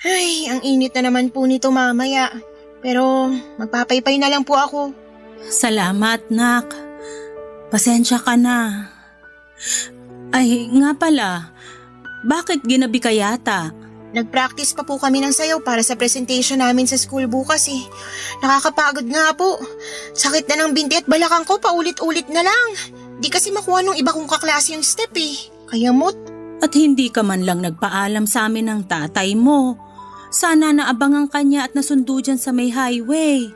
Speaker 7: Ay, ang init na naman po nito mamaya. Pero magpapaypay na lang po ako.
Speaker 8: Salamat, nak. Pasensya ka na. Ay, nga pala, bakit ginabi ka yata?
Speaker 7: Nag-practice pa po kami ng sayaw para sa presentation namin sa school bukas eh. Nakakapagod nga po. Sakit na ng binti at balakang ko paulit-ulit na lang. Di kasi makuha nung iba kong kaklase yung step eh. Kaya mo't.
Speaker 8: At hindi ka man lang nagpaalam sa amin ng tatay mo. Sana naabangan kanya at nasundo dyan sa may highway.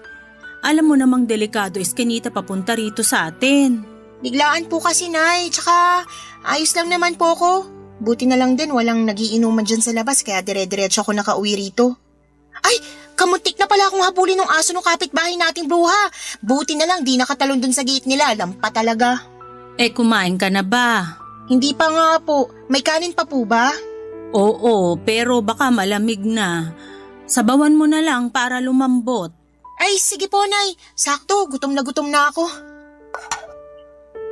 Speaker 8: Alam mo namang delikado iskinita papunta rito sa atin.
Speaker 7: Biglaan po kasi, Nay. Tsaka ayos lang naman po ako. Buti na lang din walang nagiinuman dyan sa labas kaya dire-diretso ako nakauwi rito. Ay, kamuntik na pala akong habulin ng aso ng kapitbahay nating bruha. Buti na lang di nakatalon dun sa gate nila. Lampa talaga.
Speaker 8: Eh kumain ka na ba?
Speaker 7: Hindi pa nga po. May kanin pa po ba?
Speaker 8: Oo, pero baka malamig na. Sabawan mo na lang para lumambot.
Speaker 7: Ay, sige po, Nay. Sakto, gutom na ako.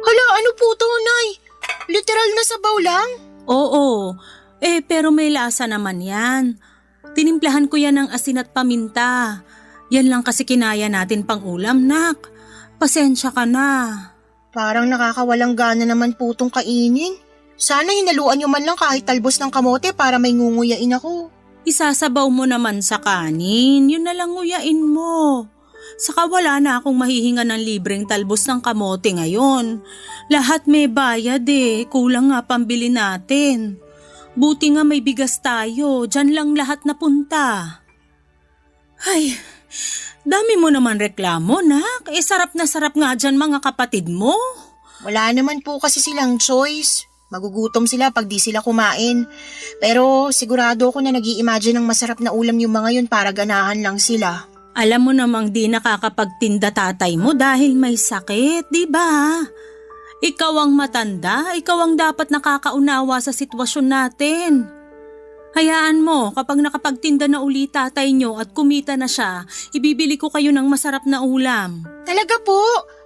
Speaker 7: Hala, ano po to, Nay? Literal na sabaw lang?
Speaker 8: Oo, pero may lasa naman yan. Tinimplahan ko yan ng asin at paminta. Yan lang kasi kinaya natin pang ulam, nak. Pasensya ka na.
Speaker 7: Parang nakakawalang gana naman po tong kainin. Sana hinaluan nyo man lang kahit talbos ng kamote para may ngunguyain ako.
Speaker 8: Isasabaw mo naman sa kanin, yun na lang nguyain mo. Saka wala na akong mahihinga ng libreng talbos ng kamote ngayon. Lahat may bayad kulang nga pambili natin. Buti nga may bigas tayo, dyan lang lahat napunta. Ay, dami mo naman reklamo, nak. Sarap na sarap nga dyan mga kapatid mo.
Speaker 7: Wala naman po kasi silang choice. Magugutom sila pag di sila kumain. Pero sigurado ako na nag-i-imagine ng masarap na ulam yung mga yun para ganahan lang sila.
Speaker 8: Alam mo namang di nakakapagtinda tatay mo dahil may sakit, di ba? Ikaw ang matanda, ikaw ang dapat nakakaunawa sa sitwasyon natin. Hayaan mo, kapag nakapagtinda na uli tatay nyo at kumita na siya, ibibili ko kayo ng masarap na ulam.
Speaker 7: Talaga po?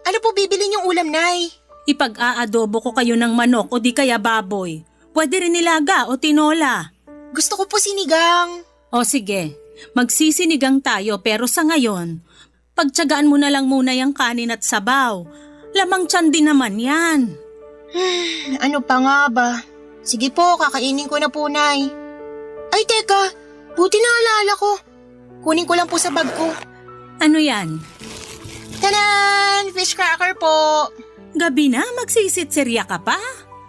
Speaker 7: Ano po bibili niyong ulam, Nay?
Speaker 8: Ipag-aadobo ko kayo ng manok o di kaya baboy. Pwede rin nilaga o tinola.
Speaker 7: Gusto ko po sinigang.
Speaker 8: O sige, magsisinigang tayo pero sa ngayon, pagtiyagaan mo na lang muna yung kanin at sabaw. Lamang tiyan din naman yan.
Speaker 7: Ano pa nga ba? Sige po, kakainin ko na po, Nay. Ay, teka. Buti naalala ko. Kunin ko lang po sa bag ko.
Speaker 8: Ano yan?
Speaker 7: Tanan! Fish cracker po.
Speaker 8: Gabi na, magsisitsirya ka pa?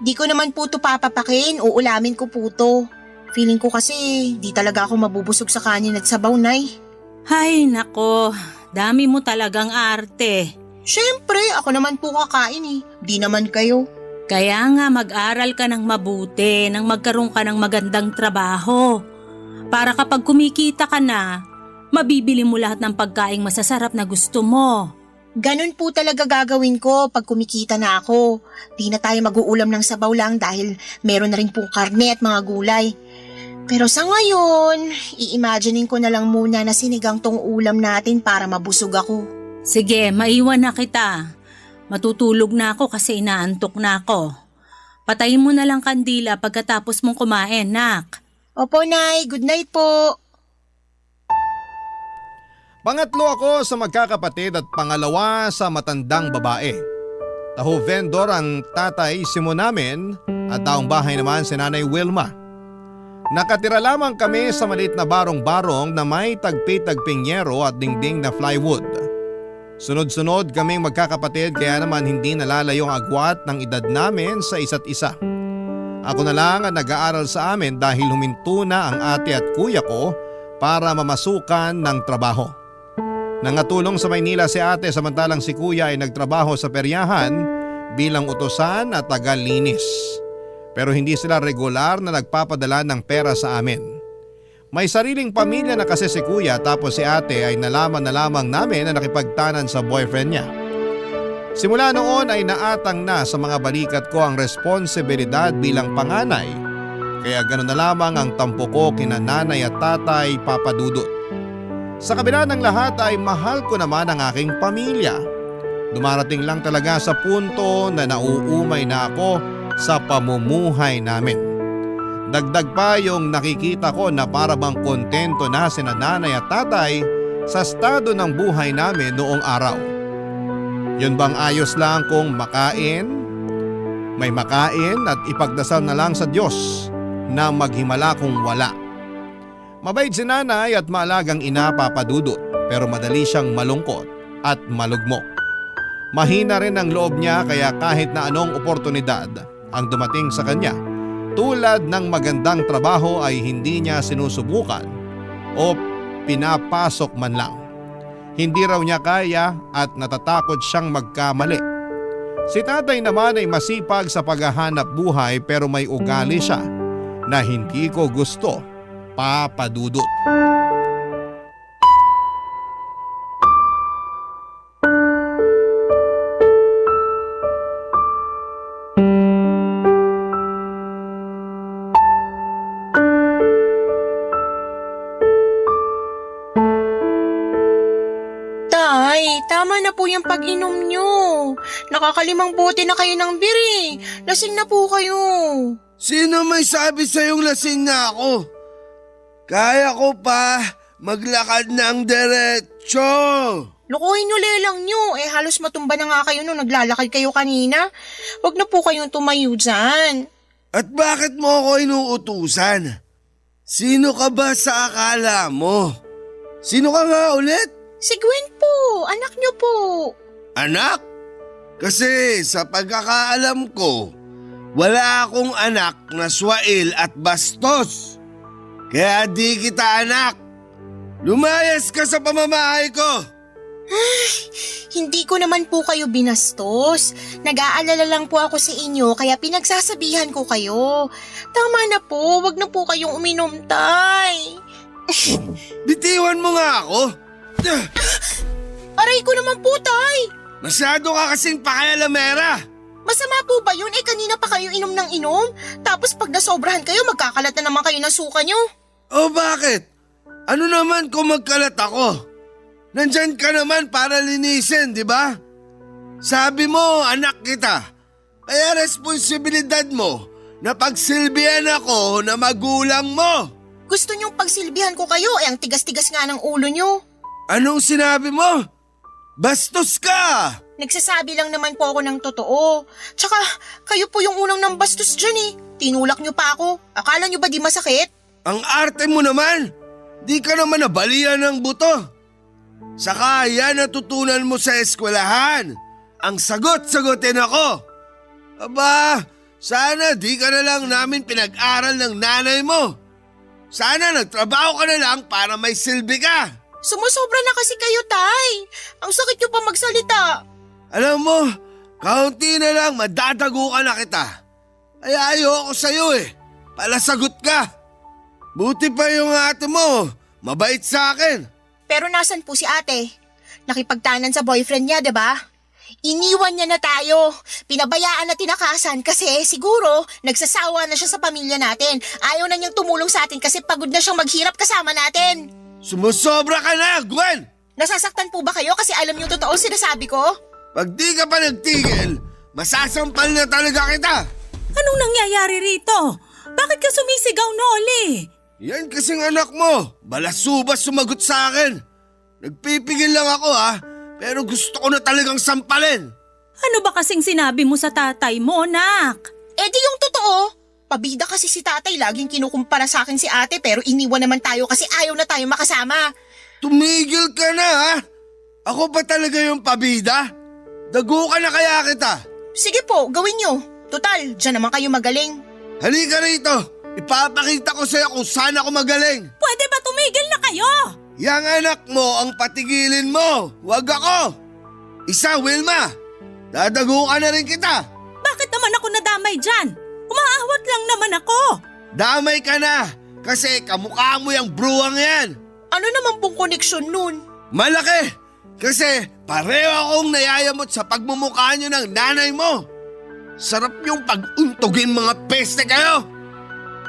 Speaker 7: Di ko naman po to papapakin. Uulamin ko po to. Feeling ko kasi di talaga ako mabubusog sa kanin at sabaw, Nay.
Speaker 8: Hay nako, dami mo talagang arte.
Speaker 7: Siyempre, ako naman po kakain eh. Di naman kayo.
Speaker 8: Kaya nga mag-aral ka ng mabuti nang magkaroon ka ng magandang trabaho. Para kapag kumikita ka na, mabibili mo lahat ng pagkaing masasarap na gusto mo.
Speaker 7: Ganun po talaga gagawin ko pag kumikita na ako. Di na tayo mag-uulam ng sabaw lang dahil meron na rin pong karne at mga gulay. Pero sa ngayon, i-imaginein ko na lang muna na sinigang tong ulam natin para mabusog ako.
Speaker 8: Sige, maiwan na kita. Matutulog na ako kasi inaantok na ako. Patayin mo na lang kandila pagkatapos mong kumain, nak.
Speaker 7: Opo, Nay. Good night po.
Speaker 3: Pangatlo ako sa magkakapatid at pangalawa sa matandang babae. Taho vendor ang tatay Simo namin at taong bahay naman si Nanay Wilma. Nakatira lamang kami sa maliit na barong-barong na may tagpi-tagping yero at dingding na plywood. Sunod-sunod kaming magkakapatid kaya naman hindi nalalayo ang agwat ng edad namin sa isa't isa. Ako na lang ang nag-aaral sa amin dahil huminto na ang ate at kuya ko para mamasukan ng trabaho. Nangatulong sa Maynila si ate samantalang si kuya ay nagtrabaho sa peryahan bilang utusan at tagalinis. Pero hindi sila regular na nagpapadala ng pera sa amin. May sariling pamilya na kasi si kuya tapos si ate ay nalaman na lamang namin na nakipagtanan sa boyfriend niya. Simula noon ay naatang na sa mga balikat ko ang responsibilidad bilang panganay. Kaya gano'n na lamang ang tampo ko kina nanay at tatay, Papa Dudut. Sa kabila ng lahat ay mahal ko naman ang aking pamilya. Dumarating lang talaga sa punto na nauumay na ako sa pamumuhay namin. Dagdag pa yung nakikita ko na para bang kontento na sina nanay at tatay sa estado ng buhay namin noong araw. Yun bang ayos lang kung may makain at ipagdasal na lang sa Diyos na maghimala kung wala. Mabait si nanay at maalagang ina, Papa Dudut, pero madali siyang malungkot at malugmok. Mahina rin ang loob niya kaya kahit na anong oportunidad ang dumating sa kanya, tulad ng magandang trabaho ay hindi niya sinusubukan o pinapasok man lang. Hindi raw niya kaya at natatakot siyang magkamali. Si tatay naman ay masipag sa paghahanap buhay pero may ugali siya na hindi ko gusto, Papa Dudut.
Speaker 7: Tama na po yung pag-inom nyo. Nakakalimang bote na kayo ng biri. Lasing na po kayo.
Speaker 5: Sino may sabi sa'yong lasing na ako? Kaya ko pa maglakad ng diretsyo.
Speaker 7: Lukuhin nyo lelang nyo. Halos matumba na nga kayo nung naglalakad kayo kanina. Huwag na po kayong tumayo dyan.
Speaker 5: At bakit mo ako inuutusan? Sino ka ba sa akala mo? Sino ka nga ulit?
Speaker 7: Si Gwen po, anak nyo po.
Speaker 5: Anak? Kasi sa pagkakaalam ko, wala akong anak na swail at bastos. Kaya di kita anak. Lumayas ka sa pamamahay ko.
Speaker 7: Hindi ko naman po kayo binastos. Nag-aalala lang po ako sa inyo kaya pinagsasabihan ko kayo. Tama na po, wag na po kayong uminom, tay.
Speaker 5: Bitiwan mo nga ako.
Speaker 7: Aray ko naman po, tay.
Speaker 5: Masyado ka kasing pakialamera.
Speaker 7: Masama po ba yun? Kanina pa kayo inom ng inom. Tapos pag nasobrahan kayo, magkakalat na naman kayo ng suka nyo.
Speaker 5: O bakit? Ano naman kung magkalat ako? Nandyan ka naman para linisin, di ba? Sabi mo, anak kita. Kaya responsibilidad mo na pagsilbihan ako na magulang mo.
Speaker 7: Gusto nyong pagsilbihan ko kayo, ang tigas-tigas nga ng ulo nyo.
Speaker 5: Anong sinabi mo? Bastos ka!
Speaker 7: Nagsasabi lang naman po ako ng totoo. Tsaka, kayo po yung unang nang bastos dyan eh. Tinulak nyo pa ako. Akala nyo ba di masakit?
Speaker 5: Ang arte mo naman! Di ka naman nabalian ng buto. Saka yan natutunan mo sa eskwelahan. Ang sagot-sagutin ako. Aba, sana di ka na lang namin pinag-aral ng nanay mo. Sana nagtrabaho ka na lang para may silbi ka.
Speaker 7: Sumusobra na kasi kayo, tay. Ang sakit nyo pa magsalita.
Speaker 5: Alam mo, kaunti na lang madadago ka na kita. Ay ayoko sa'yo eh. Palasagot ka. Buti pa yung ate mo. Mabait sa akin.
Speaker 7: Pero nasan po si ate? Nakipagtanan sa boyfriend niya, diba? Iniwan niya na tayo. Pinabayaan na tinakasan kasi siguro nagsasawa na siya sa pamilya natin. Ayaw na niyang tumulong sa atin kasi pagod na siyang maghirap kasama natin.
Speaker 5: Sumusobra ka na, Gwen!
Speaker 7: Nasasaktan po ba kayo kasi alam niyo totoo sinasabi ko?
Speaker 5: Pag di ka pa nagtigil, masasampal na talaga kita.
Speaker 8: Anong nangyayari rito? Bakit ka sumisigaw, Noli?
Speaker 5: Yan kasing anak mo. Balasubas sumagot sa akin. Nagpipigil lang ako pero gusto ko na talagang sampalin.
Speaker 8: Ano ba kasing sinabi mo sa tatay mo, nak?
Speaker 7: Di yung totoo. Pabida kasi si tatay, laging kinukumpara sa akin si ate pero iniwan naman tayo kasi ayaw na tayo makasama.
Speaker 5: Tumigil ka na Ako ba talaga yung pabida? Dago ka na kaya kita.
Speaker 7: Sige po, gawin nyo. Total, dyan naman kayo magaling.
Speaker 5: Halika rito. Ipapakita ko sa'yo kung saan ako magaling.
Speaker 8: Pwede ba tumigil na kayo?
Speaker 5: Yang anak mo ang patigilin mo. Huwag ako. Isa, Wilma. Dadago ka na rin kita.
Speaker 8: Bakit naman ako nadamay dyan? Umaawat lang naman ako.
Speaker 5: Damay ka na kasi kamukha mo yung bruwang yan.
Speaker 7: Ano naman pong koneksyon nun?
Speaker 5: Malaki.
Speaker 9: Kasi pareho akong nayayamot sa pagmumukha niyo ng nanay mo. Sarap yung pag-untugin mga peste kayo.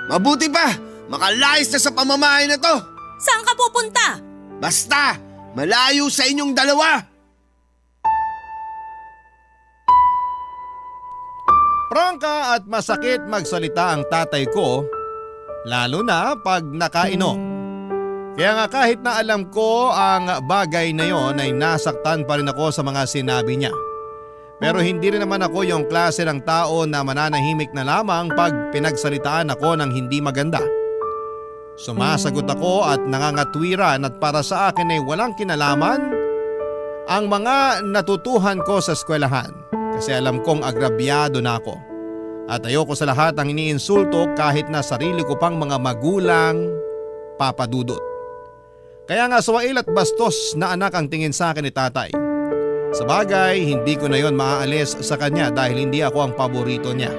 Speaker 9: Mabuti pa, makalayas na sa pamamahay na to.
Speaker 8: Saan ka pupunta?
Speaker 9: Basta, malayo sa inyong dalawa.
Speaker 3: Prangka at masakit magsalita ang tatay ko, lalo na pag nakainom. Kaya nga kahit na alam ko ang bagay na yon ay nasaktan pa rin ako sa mga sinabi niya. Pero hindi rin naman ako yung klase ng tao na mananahimik na lamang pag pinagsalitaan ako ng hindi maganda. Sumasagot ako at nangangatwiran at para sa akin ay walang kinalaman ang mga natutuhan ko sa eskwelahan kasi alam kong agrabyado na ako. At ayoko sa lahat ang iniinsulto kahit na sarili ko pang mga magulang papadudot. Kaya nga suwail at bastos na anak ang tingin sa akin ni tatay. Sa bagay, hindi ko na yon maaalis sa kanya dahil hindi ako ang paborito niya.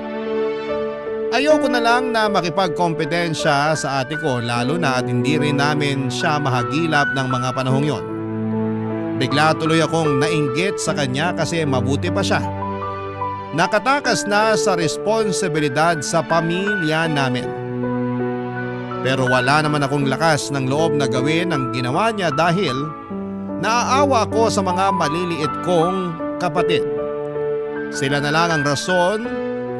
Speaker 3: Ayoko na lang na makipagkompetensya sa ate ko lalo na at hindi rin namin siya mahagilap ng mga panahong yon. Bigla tuloy akong nainggit sa kanya kasi mabuti pa siya. Nakatakas na sa responsibilidad sa pamilya namin. Pero wala naman akong lakas ng loob na gawin ang ginawa niya dahil naaawa ko sa mga maliliit kong kapatid. Sila na lang ang rason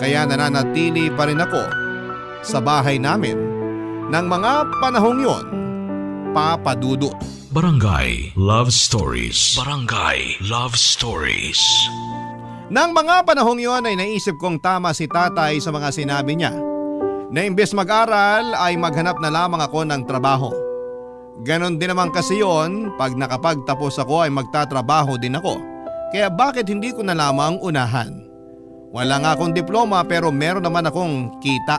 Speaker 3: kaya nananatili pa rin ako sa bahay namin ng mga panahong yon, papadudot.
Speaker 1: Barangay Love Stories. Barangay Love Stories.
Speaker 3: Nang mga panahong yon ay naisip kong tama si tatay sa mga sinabi niya. Na imbes mag-aral ay maghanap na lamang ako ng trabaho. Ganon din naman kasi yon, pag nakapagtapos ako ay magtatrabaho din ako. Kaya bakit hindi ko na lamang unahan? Wala nga akong diploma pero meron naman akong kita.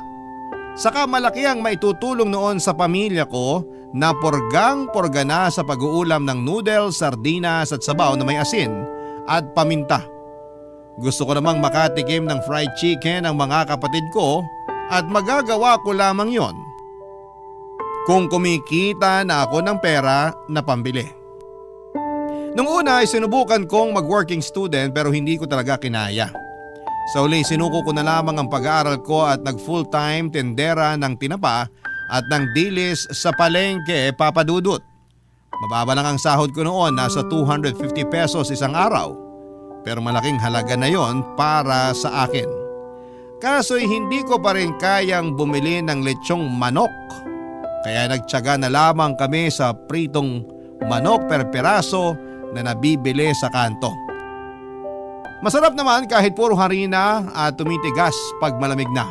Speaker 3: Saka malaki ang maitutulong noon sa pamilya ko na porgang-porga na sa pag-uulam ng noodles, sardinas at sabaw na may asin at paminta. Gusto ko namang makatikim ng fried chicken ang mga kapatid ko at magagawa ko lamang yon kung kumikita na ako ng pera na pambili. Nung una ay sinubukan kong mag-working student pero hindi ko talaga kinaya. Sa uli sinuko ko na lamang ang pag-aaral ko at nag-full-time tendera ng tinapa at ng dilis sa palengke papadudot. Mababa lang ang sahod ko noon, nasa 250 pesos isang araw. Pero malaking halaga na yon para sa akin. Kaso'y hindi ko pa rin kayang bumili ng lechong manok. Kaya nagtiyaga na lamang kami sa pritong manok per piraso na nabibili sa kanto. Masarap naman kahit puro harina at tumitigas pag malamig na.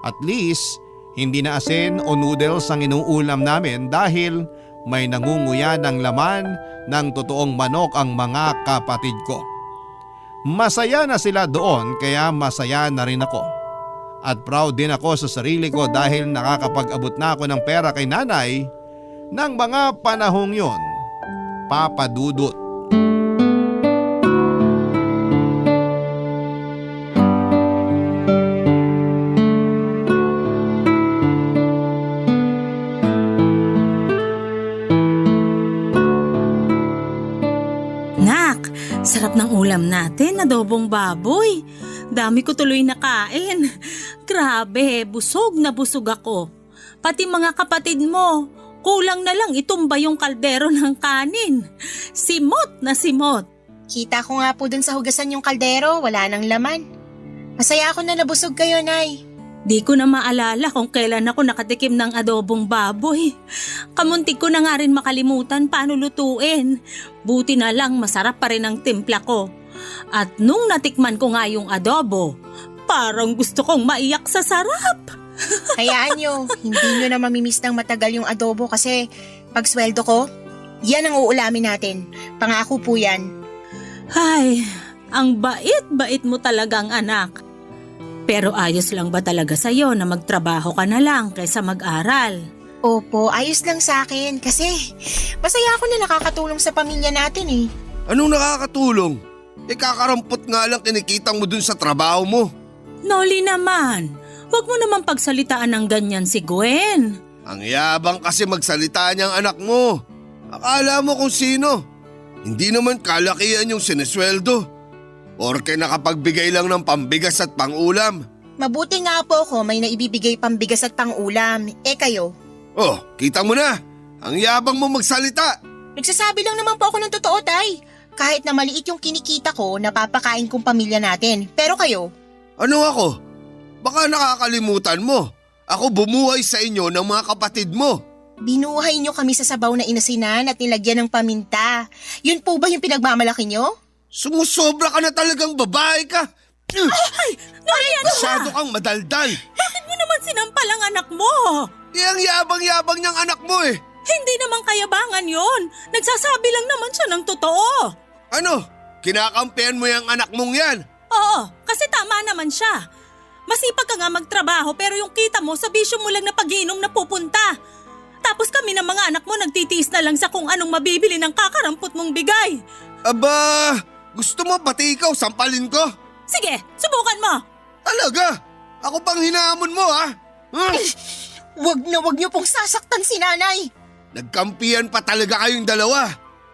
Speaker 3: At least, hindi na asin o noodles ang inuulam namin dahil may nangunguya ng laman ng totoong manok ang mga kapatid ko. Masaya na sila doon kaya masaya na rin ako. At proud din ako sa sarili ko dahil nakakapag-abot na ako ng pera kay nanay ng mga panahong yon, papadudot.
Speaker 8: Nak, sarap ng ulam natin, adobong baboy. Dami ko tuloy nakain. Grabe, busog na busog ako. Pati mga kapatid mo, kulang na lang itumba yung kaldero ng kanin. Simot na simot.
Speaker 7: Kita ko nga po dun sa hugasan yung kaldero, wala nang laman. Masaya ako na nabusog kayo, Nay.
Speaker 8: Di ko na maalala kung kailan ako nakatikim ng adobong baboy. Kamuntik ko na nga rin makalimutan paano lutuin. Buti na lang masarap pa rin ang timpla ko. At nung natikman ko nga yung adobo, parang gusto kong maiyak sa sarap.
Speaker 7: Hayaan nyo, hindi nyo na mamimiss ng matagal yung adobo kasi pag sweldo ko, yan ang uulamin natin. Pangako po yan.
Speaker 8: Ay, ang bait-bait mo talagang anak. Pero ayos lang ba talaga sa'yo na magtrabaho ka na lang kaysa mag-aral?
Speaker 7: Opo, ayos lang sa akin kasi masaya ako na nakakatulong sa pamilya natin eh.
Speaker 9: Anong nakakatulong? Kakarampot nga lang kinikita mo dun sa trabaho mo.
Speaker 8: Noli naman, huwag mo naman pagsalitaan ng ganyan si Gwen.
Speaker 9: Ang yabang kasi magsalita niyang anak mo. Akala mo kung sino. Hindi naman kalakihan yung sinesweldo. Orke nakapagbigay lang ng pambigas at pangulam.
Speaker 7: Mabuti nga po ako may naibibigay pambigas at pangulam. Kayo?
Speaker 9: Oh, kita mo na. Ang yabang mo magsalita.
Speaker 7: Nagsasabi lang naman po ako ng totoo, Tay. Kahit na maliit yung kinikita ko, napapakain kong pamilya natin. Pero kayo?
Speaker 9: Ano ako? Baka nakakalimutan mo. Ako bumuhay sa inyo ng mga kapatid mo.
Speaker 7: Binuhay nyo kami sa sabaw na inasinan at nilagyan ng paminta. Yun po ba yung pinagmamalaki nyo?
Speaker 9: Sumusobra ka na talagang babae ka.
Speaker 8: Ay! Noy, ano ba?
Speaker 9: Masyado kang madaldal.
Speaker 8: Bakit mo naman sinampal ang anak mo?
Speaker 9: Ang yabang-yabang niyang anak mo eh.
Speaker 8: Hindi naman kayabangan yon. Nagsasabi lang naman siya ng totoo.
Speaker 9: Ano? Kinakampihan mo yung anak mong yan?
Speaker 8: Oo, kasi tama naman siya. Masipag ka nga magtrabaho pero yung kita mo sa bisyo mo lang na pag-iinom na pupunta. Tapos kami ng mga anak mo nagtitiis na lang sa kung anong mabibili ng kakarampot mong bigay.
Speaker 9: Aba, gusto mo pati ikaw sampalin ko?
Speaker 8: Sige, subukan mo.
Speaker 9: Talaga? Ako pang hinahamon mo ha?
Speaker 7: Wag nyo pong sasaktan si nanay.
Speaker 9: Nagkampihan pa talaga kayong dalawa.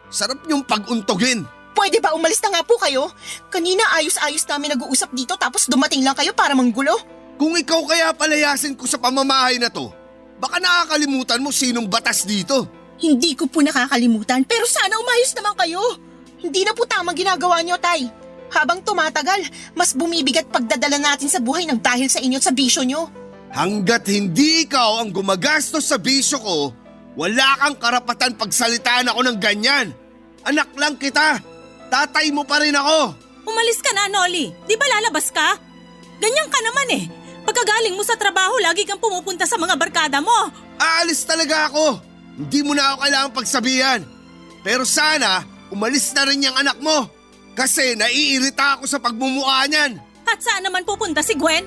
Speaker 9: Sarap niyong pag-untogin.
Speaker 7: Pwede ba umalis na nga po kayo? Kanina ayos-ayos namin nag-uusap dito tapos dumating lang kayo para manggulo.
Speaker 9: Kung ikaw kaya palayasin ko sa pamamahay na to, baka nakakalimutan mo sinong batas dito.
Speaker 7: Hindi ko po nakakalimutan pero sana umayos naman kayo. Hindi na po tamang ginagawa nyo, Tay. Habang tumatagal, mas bumibigat pagdadala natin sa buhay ng dahil sa inyo at sa bisyo nyo.
Speaker 9: Hanggat hindi ikaw ang gumagastos sa bisyo ko, wala kang karapatan pagsalitaan ako ng ganyan. Anak lang kita. Tatay mo pa rin ako.
Speaker 8: Umalis ka na, Nolly. Di ba lalabas ka? Ganyan ka naman eh. Pagkagaling mo sa trabaho, lagi kang pumupunta sa mga barkada mo.
Speaker 9: Aalis talaga ako. Hindi mo na ako kailangang pagsabihan. Pero sana, umalis na rin yung anak mo. Kasi naiirita ako sa pagmumukha niyan.
Speaker 8: At saan naman pupunta si Gwen?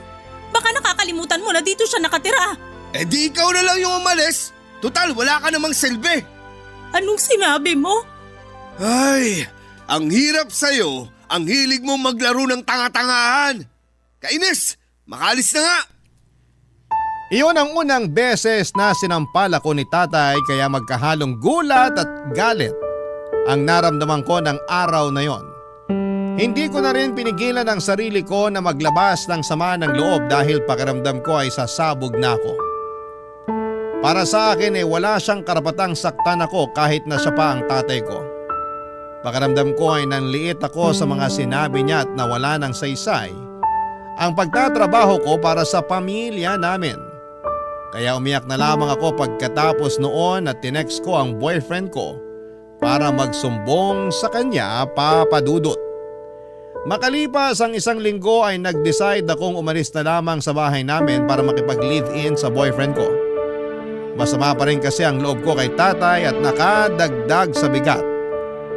Speaker 8: Baka nakakalimutan mo na dito siya nakatira.
Speaker 9: Eh di ikaw na lang yung umalis. Tutal, wala ka namang silbi.
Speaker 8: Anong sinabi mo?
Speaker 9: Ay, ang hirap sa'yo. Ang hilig mo maglaro ng tanga-tangahan. Kainis, makalis na nga.
Speaker 3: Iyon ang unang beses na sinampal ako ni tatay kaya magkahalong gulat at galit ang naramdaman ko ng araw na yon. Hindi ko na rin pinigilan ang sarili ko na maglabas ng sama ng loob dahil pakiramdam ko ay sasabog na ako. Para sa akin wala siyang karapatang saktan ako kahit na siya pa ang tatay ko. Pakiramdam ko ay nanliit ako sa mga sinabi niya at nawala ng saysay ang pagtatrabaho ko para sa pamilya namin. Kaya umiyak na lamang ako pagkatapos noon at tinext ko ang boyfriend ko para magsumbong sa kanya, Papa Dudut. Makalipas ang 1 linggo ay nag-decide akong umalis na lamang sa bahay namin para makipag-live-in sa boyfriend ko. Masama pa rin kasi ang loob ko kay tatay at nakadagdag sa bigat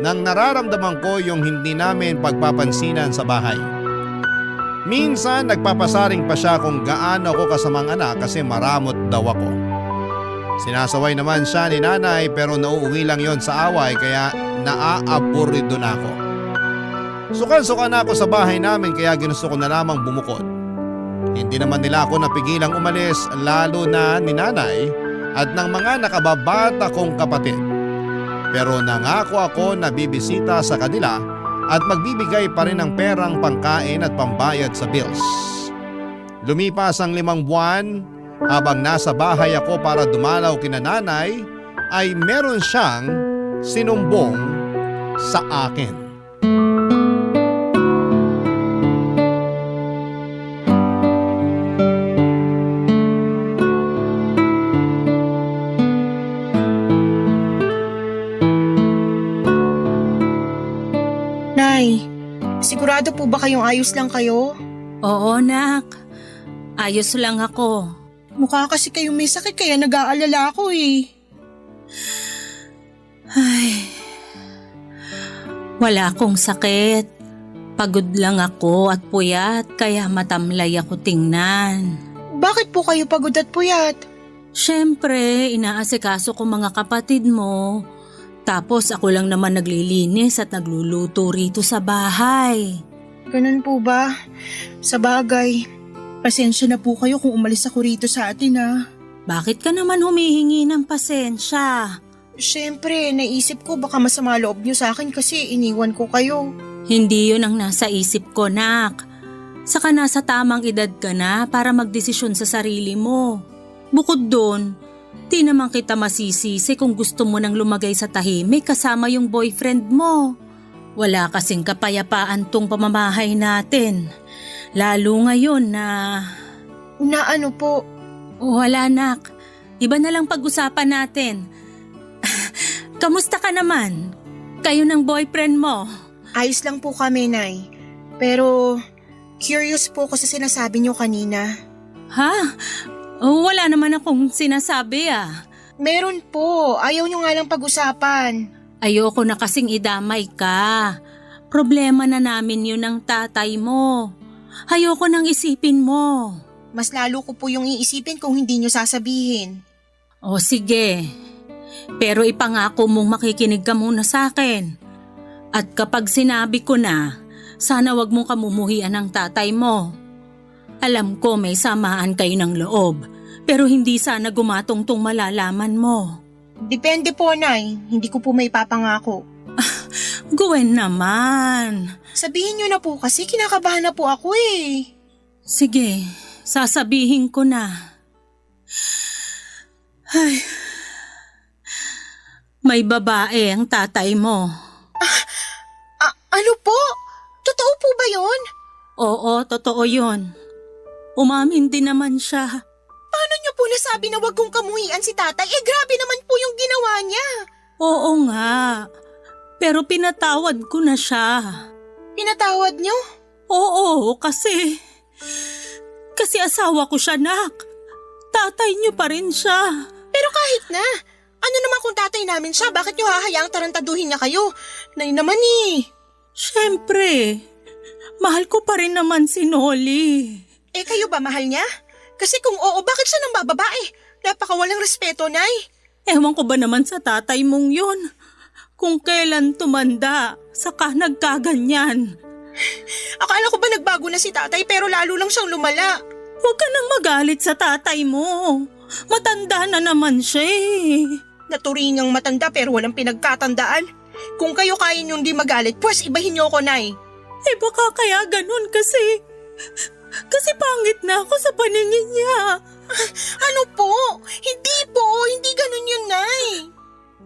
Speaker 3: nang nararamdaman ko yung hindi namin pagpapansinan sa bahay. Minsan nagpapasaring pa siya kung gaano ako kasamang anak kasi maramot daw ako. Sinasaway naman siya ni nanay pero nauuwi lang yon sa away kaya naaaburido na ako. Sukan-sukan na ako sa bahay namin kaya ginusto ko na lamang bumukod. Hindi naman nila ako napigilang umalis lalo na ni nanay at ng mga nakababata kong kapatid. Pero nangako ako na bibisita sa kanila at magbibigay pa rin ng perang pangkain at pambayad sa bills. Lumipas ang 5 buwan, habang nasa bahay ako para dumalaw kina nanay, ay meron siyang sinumbong sa akin.
Speaker 7: Nay, sigurado po ba kayong ayos lang kayo?
Speaker 8: Oo, nak. Ayos lang ako.
Speaker 7: Mukha kasi kayong may sakit kaya nag-aalala ako eh.
Speaker 8: Ay, wala akong sakit. Pagod lang ako at puyat kaya matamlay ako tingnan.
Speaker 7: Bakit po kayo pagod at puyat?
Speaker 8: Siyempre, inaasikaso ko mga kapatid mo. Tapos ako lang naman naglilinis at nagluluto rito sa bahay.
Speaker 7: Ganun po ba? Sa bagay, pasensya na po kayo kung umalis ako rito sa atin ah.
Speaker 8: Bakit ka naman humihingi ng pasensya?
Speaker 7: Siyempre, naisip ko baka masama loob niyo sa akin kasi iniwan ko kayo.
Speaker 8: Hindi yun ang nasa isip ko, nak. Saka nasa tamang edad ka na para magdesisyon sa sarili mo. Bukod doon, di naman kita masisisi kung gusto mo nang lumagay sa tahimik kasama yung boyfriend mo. Wala kasing kapayapaan tong pamamahay natin. Lalo ngayon na…
Speaker 7: Na ano po?
Speaker 8: Wala, nak. Iba na lang pag-usapan natin. Kamusta ka naman? Kayo ng boyfriend mo?
Speaker 7: Ayos lang po kami, Nay. Pero curious po ako sa sinasabi niyo kanina.
Speaker 8: Ha? Wala naman akong sinasabi ah.
Speaker 7: Meron po. Ayaw niyo nga lang pag-usapan.
Speaker 8: Ayoko na kasing idamay ka. Problema na namin yun ng tatay mo. Ayoko nang isipin mo.
Speaker 7: Mas lalo ko po yung iisipin kung hindi niyo sasabihin.
Speaker 8: O sige. Pero ipangako mong makikinig ka muna sa akin. At kapag sinabi ko na, sana wag mong kamumuhian ng tatay mo. Alam ko may samaan kayo ng loob, pero hindi sana gumatong-tong malalaman mo.
Speaker 7: Depende po, Nay. Hindi ko po may papangako.
Speaker 8: Gwen naman.
Speaker 7: Sabihin niyo na po kasi kinakabahan na po ako eh.
Speaker 8: Sige, sasabihin ko na. Ay, may babae ang tatay mo.
Speaker 7: Ano po? Totoo po ba yun?
Speaker 8: Oo, totoo yun. Umamin din naman siya.
Speaker 7: Paano niyo po nasabi na wag kong kamuhian si tatay? Eh grabe naman po yung ginawa niya.
Speaker 8: Oo nga, pero pinatawad ko na siya.
Speaker 7: Pinatawad niyo?
Speaker 8: Oo, kasi asawa ko siya, nak. Tatay niyo pa rin siya.
Speaker 7: Pero kahit na, ano naman kung tatay namin siya, bakit niyo hahayaang tarantaduhin niya kayo? Nay naman eh.
Speaker 8: Siyempre, mahal ko pa rin naman si Noli.
Speaker 7: Eh kayo ba mahal niya? Kasi kung oo, bakit siya nang bababae? Napakawalang respeto, Nay.
Speaker 8: Ewan ko ba naman sa tatay mong yun? Kung kailan tumanda, saka nagkaganyan.
Speaker 7: Akala ko ba nagbago na si tatay pero lalo lang siyang lumala.
Speaker 8: Huwag ka nang magalit sa tatay mo. Matanda na naman siya eh.
Speaker 7: Naturingang matanda pero walang pinagkatandaan. Kung kayo kaya niyong di magalit, pues ibahin niyo ako, Nay.
Speaker 8: Eh baka kaya ganun kasi pangit na ako sa paningin niya.
Speaker 7: Ano po? Hindi ganun yun, Nay.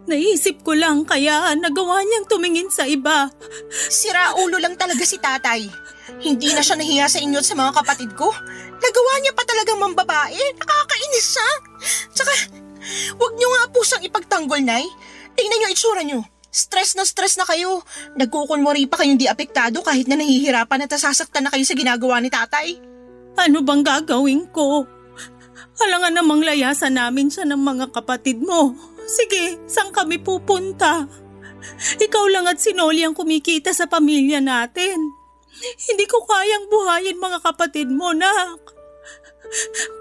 Speaker 8: Naisip ko lang kaya nagawa niyang tumingin sa iba.
Speaker 7: Sira ulo lang talaga si tatay. Hindi na siya nahiya sa inyo at sa mga kapatid ko. Nagawa niya pa talagang mambabae. Nakakainis siya. Tsaka, wag niyo nga po siyang ipagtanggol, Nay. Tingnan niyo itsura niyo. Stress na kayo. Nagkukunwari pa kayong di apektado kahit na nahihirapan at nasasaktan na kayo sa ginagawa ni tatay.
Speaker 8: Ano bang gagawin ko? Alangan namang layasan namin siya ng mga kapatid mo. Sige, saan kami pupunta? Ikaw lang at si Noli ang kumikita sa pamilya natin. Hindi ko kayang buhayin mga kapatid mo, nak.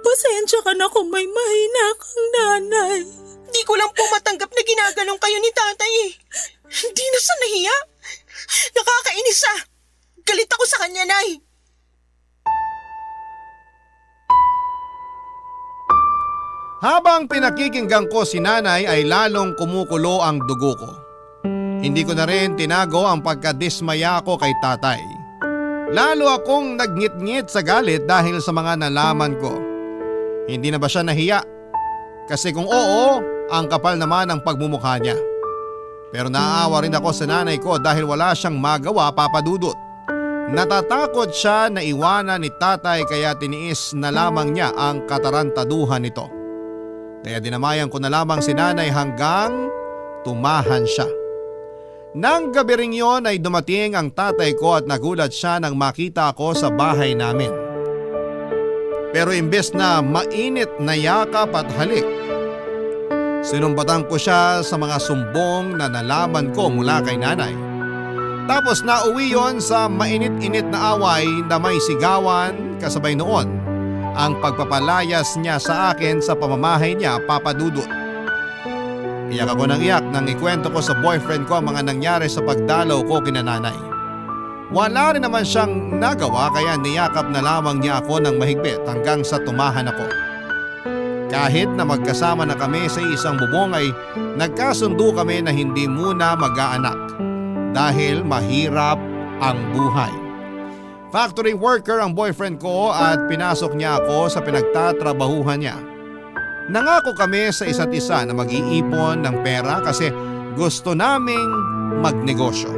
Speaker 8: Pasensya ka na kung may mahina kang nanay.
Speaker 7: Di ko lang po matanggap na ginaganong kayo ni tatay eh. Hindi na siya nahiya. Nakakainis siya. Galit ako sa kanya, Nay.
Speaker 3: Habang pinakikinggan ko si nanay ay lalong kumukulo ang dugo ko. Hindi ko na rin tinago ang pagkadismaya ko kay tatay. Lalo akong nagngit-ngit sa galit dahil sa mga nalaman ko. Hindi na ba siya nahiya? Kasi kung oo, ang kapal naman ang pagmumukha niya. Pero naaawa rin ako sa nanay ko dahil wala siyang magawa, Papa Dudut. Natatakot siya na iwanan ni tatay kaya tiniis na lamang niya ang katarantaduhan nito. Kaya dinamayan ko na lamang si nanay hanggang tumahan siya. Nang gabi ring yon ay dumating ang tatay ko at nagulat siya nang makita ako sa bahay namin. Pero imbes na mainit na yakap at halik, sinumbatan ko siya sa mga sumbong na nalaman ko mula kay nanay. Tapos nauwi yon sa mainit-init na away na may sigawan kasabay noon ang pagpapalayas niya sa akin sa pamamahay niya, Papa Dudut. Iyak ako ng iyak nang ikwento ko sa boyfriend ko ang mga nangyari sa pagdalaw ko kina nanay. Wala rin naman siyang nagawa kaya niyakap na lamang niya ako ng mahigpit hanggang sa tumahan ako. Kahit na magkasama na kami sa isang bubong ay nagkasundo kami na hindi muna mag-aanak dahil mahirap ang buhay. Factory worker ang boyfriend ko at pinasok niya ako sa pinagtatrabahuhan niya. Nangako kami sa isa't isa na mag-iipon ng pera kasi gusto naming magnegosyo.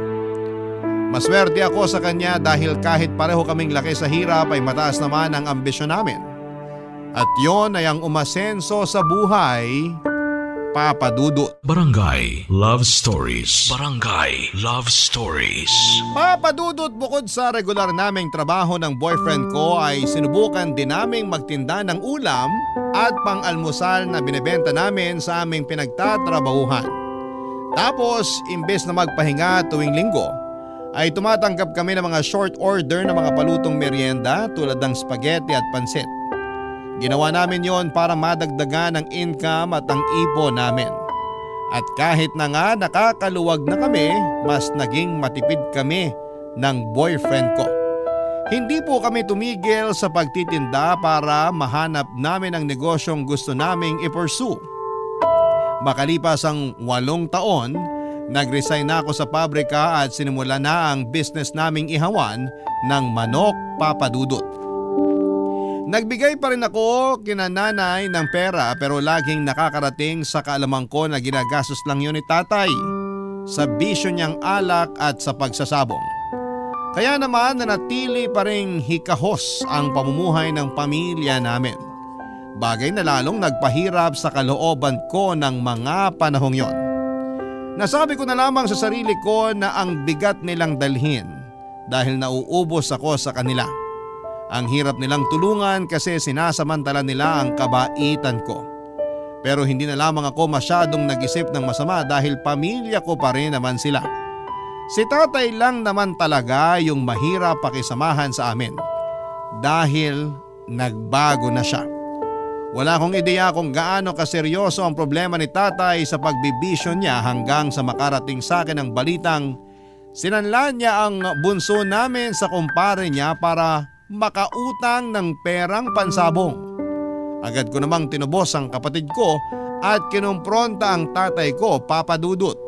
Speaker 3: Maswerte ako sa kanya dahil kahit pareho kaming laki sa hirap ay mataas naman ang ambisyon namin. At yon ay ang umasenso sa buhay, Papa Dudut.
Speaker 1: Barangay Love Stories. Barangay Love Stories.
Speaker 3: Papa Dudut, bukod sa regular naming trabaho ng boyfriend ko ay sinubukan din naming magtinda ng ulam at pang-almusal na binebenta namin sa aming pinagtatrabahuhan. Tapos, imbes na magpahinga tuwing linggo, ay tumatanggap kami ng mga short order na mga palutong merienda tulad ng spaghetti at pansit. Ginawa namin yon para madagdagan ang income at ang ipon namin. At kahit na nga nakakaluwag na kami, mas naging matipid kami ng boyfriend ko. Hindi po kami tumigil sa pagtitinda para mahanap namin ang negosyong gusto naming i-pursue. Makalipas ang 8 taon, nag-resign na ako sa pabrika at sinimula na ang business naming ihawan ng manok, Papa Dudut. Nagbigay pa rin ako kina nanay ng pera pero laging nakakarating sa kaalaman ko na ginagastos lang yun ni tatay sa bisyo niyang alak at sa pagsasabong. Kaya naman nanatili pa rin hikahos ang pamumuhay ng pamilya namin. Bagay na lalong nagpahirap sa kalooban ko ng mga panahong yon. Nasabi ko na lamang sa sarili ko na ang bigat nilang dalhin dahil nauubos ako sa kanila. Ang hirap nilang tulungan kasi sinasamantala nila ang kabaitan ko. Pero hindi na lamang ako masyadong nag-isip ng masama dahil pamilya ko pa rin naman sila. Si tatay lang naman talaga yung mahirap pakisamahan sa amin dahil nagbago na siya. Wala akong ideya kung gaano kaseryoso ang problema ni tatay sa pagbibisyo niya hanggang sa makarating sa akin ang balitang sinanlan niya ang bunso namin sa kumpare niya para makautang ng perang pansabong. Agad ko namang tinubos ang kapatid ko at kinumpronta ang tatay ko, Papa Dudut.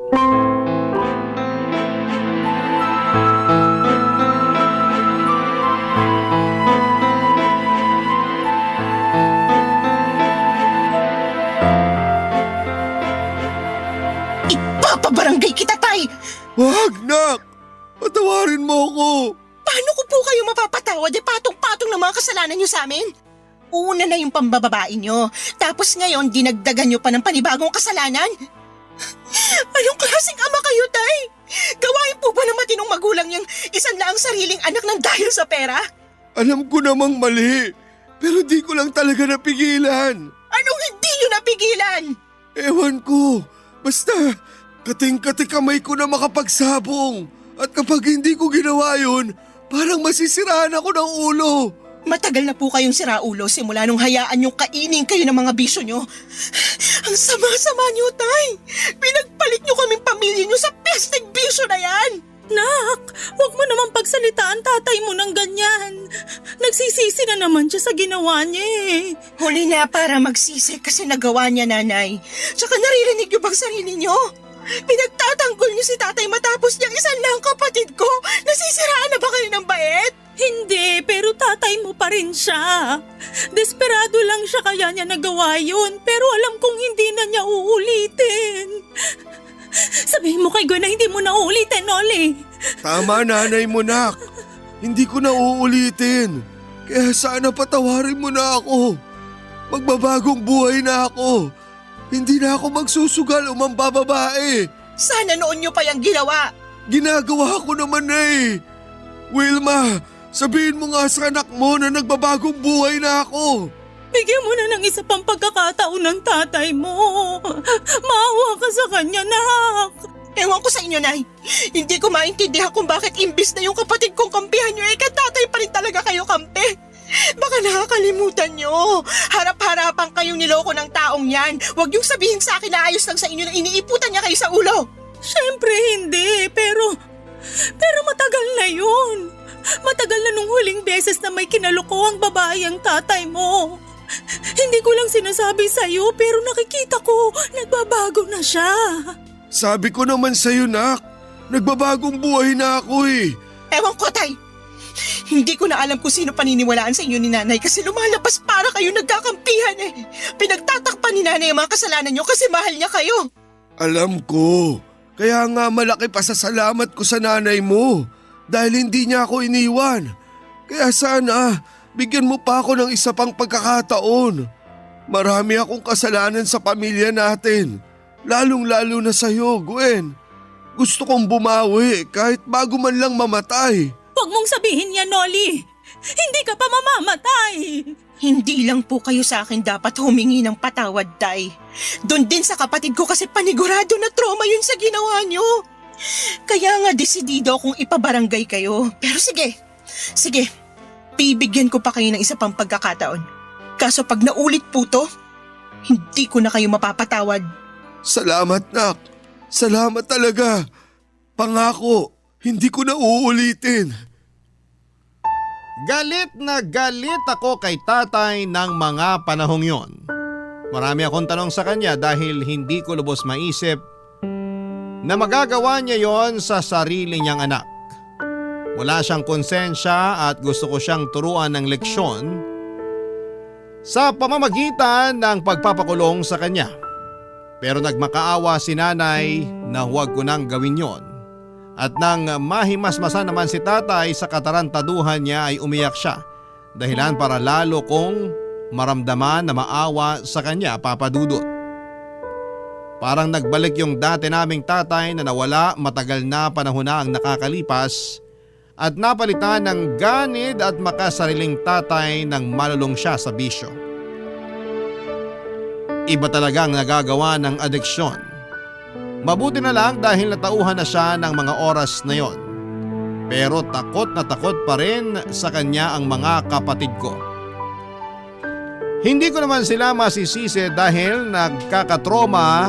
Speaker 7: Ipapabarangay kita, tay!
Speaker 9: Wag, nak! Patawarin mo ako!
Speaker 7: Paano ko po kayo mapapatawad? Patong-patong ng mga kasalanan niyo sa amin? Una na yung pambababae niyo, tapos ngayon dinagdagan niyo pa ng panibagong kasalanan? Anong klaseng ama kayo, tay? Gawain po ba ng matinong magulang niyang isan lang ang sariling anak ng dahil sa pera?
Speaker 9: Alam ko namang mali, pero di ko lang talaga napigilan.
Speaker 7: Anong hindi niyo napigilan?
Speaker 9: Ewan ko, basta kating-kati kamay ko na makapagsabong. At kapag hindi ko ginawa yun, parang masisiraan ako ng ulo.
Speaker 7: Matagal na po kayong siraulo simula nung hayaan niyong kainin kayo ng mga bisyo niyo. Ang sama-sama niyo, tay! Pinagpalit niyo kaming pamilya niyo sa pesteng bisyo na yan!
Speaker 8: Nak, huwag mo naman pagsalitaan tatay mo ng ganyan. Nagsisisi na naman siya sa ginawa niya eh.
Speaker 7: Huli na para magsisi kasi nagawa niya, nanay. Tsaka naririnig niyo bang sarili niyo? Pinagtatanggol niyo si tatay matapos niyang isan lang kapatid ko. Nasisiraan na ba kayo ng bait?
Speaker 8: Hindi, pero tatay mo pa rin siya. Desperado lang siya kaya niya nagawa yun, pero alam kong hindi na niya uulitin. Sabihin mo kay Gwen na hindi mo na uulitin, Oli.
Speaker 9: Tama, nanay mo, nak. Hindi ko na uulitin. Kaya sana patawarin mo na ako. Magbabagong buhay na ako. Hindi na ako magsusugal o mambababae.
Speaker 7: Sana noon niyo pa yung ginawa.
Speaker 9: Ginagawa ko naman na eh. Wilma, sabihin mo nga sa anak mo na nagbabagong buhay na ako.
Speaker 8: Bigyan mo na ng isa pang pagkakataon ng tatay mo. Maawa ka sa kanya, nak.
Speaker 7: Ewan ko sa inyo, nay. Hindi ko maintindihan kung bakit imbis na yung kapatid kong kampihan niyo, katatay pa rin talaga kayo kampi. Baka nakakalimutan niyo. Harap-harapan kayong niloko ng taong yan. Huwag niyong sabihin sa akin na ayos lang sa inyo na iniiputan niya kayo sa ulo.
Speaker 8: Siyempre hindi, pero matagal na yun. Matagal na nung huling beses na may kinaloko ang babae ang tatay mo. Hindi Hindi ko lang sinasabi sa'yo pero nakikita ko, nagbabago na siya.
Speaker 9: Sabi ko naman sa'yo, nak. Nagbabagong buhay na ako eh.
Speaker 7: Ewan ko, Tay. Hindi ko na alam kung sino paniniwalaan sa inyo ni Nanay kasi lumalabas para kayo nagkakampihan eh. Pinagtatakpan ni Nanay ang mga kasalanan nyo kasi mahal niya kayo.
Speaker 9: Alam ko. Kaya nga malaki pasasalamat ko sa nanay mo. Dahil hindi niya ako iniwan. Kaya sana, bigyan mo pa ako ng isa pang pagkakataon. Marami akong kasalanan sa pamilya natin. Lalong-lalo na sa'yo, Gwen. Gusto kong bumawi kahit bago man lang mamatay.
Speaker 8: Huwag mong sabihin yan, Noli. Hindi ka pa mamamatay.
Speaker 7: Hindi lang po kayo sa akin dapat humingi ng patawad, Tay. Doon din sa kapatid ko kasi panigurado na trauma yun sa ginawa nyo. Kaya nga desidido akong ipabarangay kayo. Pero sige, bibigyan ko pa kayo ng isa pang pagkakataon. Kaso pag naulit po to, hindi ko na kayo mapapatawad.
Speaker 9: Salamat, nak. Salamat talaga. Pangako, hindi ko na uulitin.
Speaker 3: Galit na galit ako kay tatay ng mga panahong yon. Marami akong tanong sa kanya dahil hindi ko lubos maisip na magagawa niya yon sa sarili niyang anak. Wala siyang konsensya at gusto ko siyang turuan ng leksyon sa pamamagitan ng pagpapakulong sa kanya. Pero nagmakaawa si nanay na huwag ko nang gawin yon. At nang mahimasmasan naman si tatay sa katarantaduhan niya ay umiyak siya. Dahilan para lalo kong maramdaman na maawa sa kanya, Papa Dudut. Parang nagbalik yung dati naming tatay na nawala matagal na panahon na ang nakakalipas at napalitan ng ganid at makasariling tatay nang malulong siya sa bisyo. Iba talagang nagagawa ng adeksyon. Mabuti na lang dahil natauhan na siya ng mga oras na yon. Pero takot na takot pa rin sa kanya ang mga kapatid ko. Hindi ko naman sila masisisi dahil nakakatroma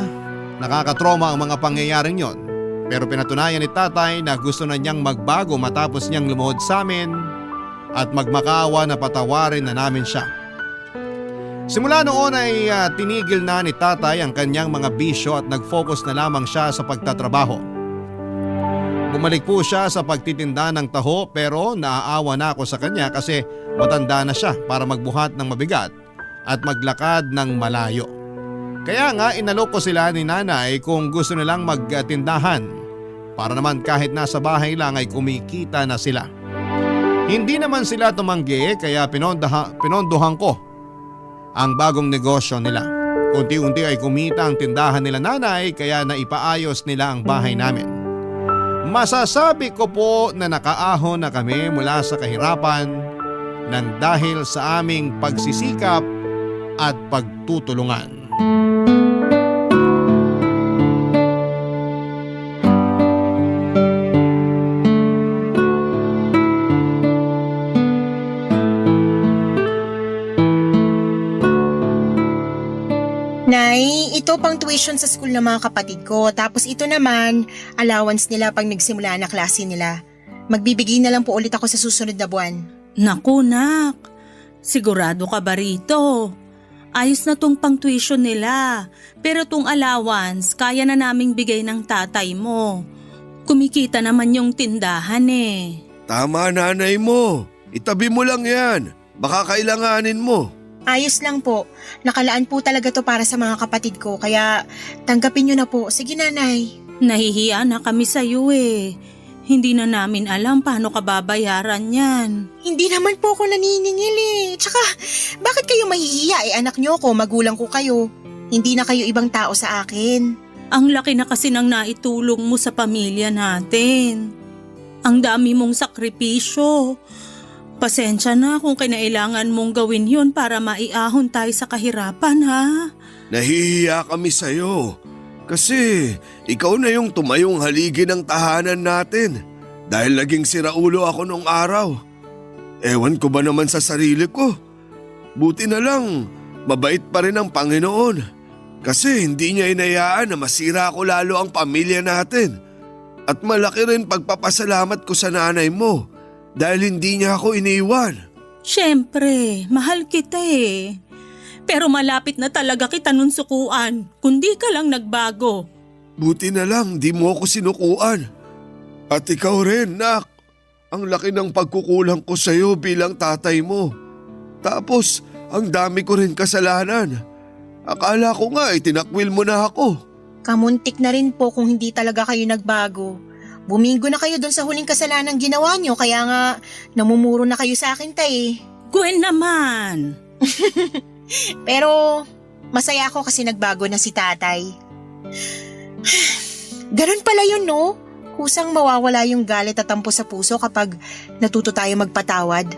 Speaker 3: ang mga pangyayaring yon. Pero pinatunayan ni tatay na gusto na niyang magbago matapos niyang lumuhod sa amin at magmakaawa na patawarin na namin siya. Simula noon ay tinigil na ni tatay ang kanyang mga bisyo at nag-focus na lamang siya sa pagtatrabaho. Bumalik po siya sa pagtitinda ng taho pero naaawa na ako sa kanya kasi matanda na siya para magbuhat ng mabigat at maglakad ng malayo. Kaya nga inalok ko sila ni nanay kung gusto nilang magtindahan para naman kahit nasa bahay lang ay kumikita na sila. Hindi naman sila tumanggi kaya pinondohan ko ang bagong negosyo nila. Unti-unti ay kumita ang tindahan nila nanay kaya naipaayos nila ang bahay namin. Masasabi ko po na nakaahon na kami mula sa kahirapan nang dahil sa aming pagsisikap at pagtutulungan.
Speaker 7: Nay, ito pang tuition sa school ng mga kapatid ko. Tapos ito naman, allowance nila pag nagsimula na klase nila. Magbibigay na lang po ulit ako sa susunod na buwan.
Speaker 8: Naku, nak. Sigurado ka ba rito? Ayos na tong pang tuition nila. Pero tong allowance, kaya na naming bigay ng tatay mo. Kumikita naman yung tindahan eh.
Speaker 9: Tama, nanay mo. Itabi mo lang yan. Baka kailanganin mo.
Speaker 7: Ayos lang po. Nakalaan po talaga to para sa mga kapatid ko. Kaya tanggapin nyo na po. Sige, Nanay.
Speaker 8: Nahihiya na kami sa'yo eh. Hindi na namin alam paano ka babayaran yan.
Speaker 7: Hindi naman po ako naniningil eh. Tsaka, bakit kayo mahihiya? Anak nyo ko, magulang ko kayo. Hindi na kayo ibang tao sa akin.
Speaker 8: Ang laki na kasi ng naitulong mo sa pamilya natin. Ang dami mong sakripisyo. Pasensya na kung kinailangan mong gawin yun para maiahon tayo sa kahirapan, ha?
Speaker 9: Nahihiya kami sa'yo. Kasi ikaw na yung tumayong haligi ng tahanan natin. Dahil naging siraulo ako nung araw. Ewan ko ba naman sa sarili ko? Buti na lang, mabait pa rin ang Panginoon. Kasi hindi niya inayaan na masira ko lalo ang pamilya natin. At malaki rin pagpapasalamat ko sa nanay mo. Dahil hindi niya ako iniwan.
Speaker 8: Siyempre, mahal kita eh. Pero malapit na talaga kita nun sukuan, kundi ka lang nagbago.
Speaker 9: Buti na lang di mo ako sinukuan. At ikaw rin, nak. Ang laki ng pagkukulang ko sa'yo bilang tatay mo. Tapos, ang dami ko rin kasalanan. Akala ko nga tinakwil mo na ako.
Speaker 7: Kamuntik na rin po kung hindi talaga kayo nagbago. Buminggo na kayo doon sa huling kasalanan ginawa nyo, kaya nga namumuro na kayo sa akin, tay.
Speaker 8: Gwen naman!
Speaker 7: Pero masaya ako kasi nagbago na si tatay. Ganun pala yun, no? Kusang mawawala yung galit at tampo sa puso kapag natuto tayo magpatawad.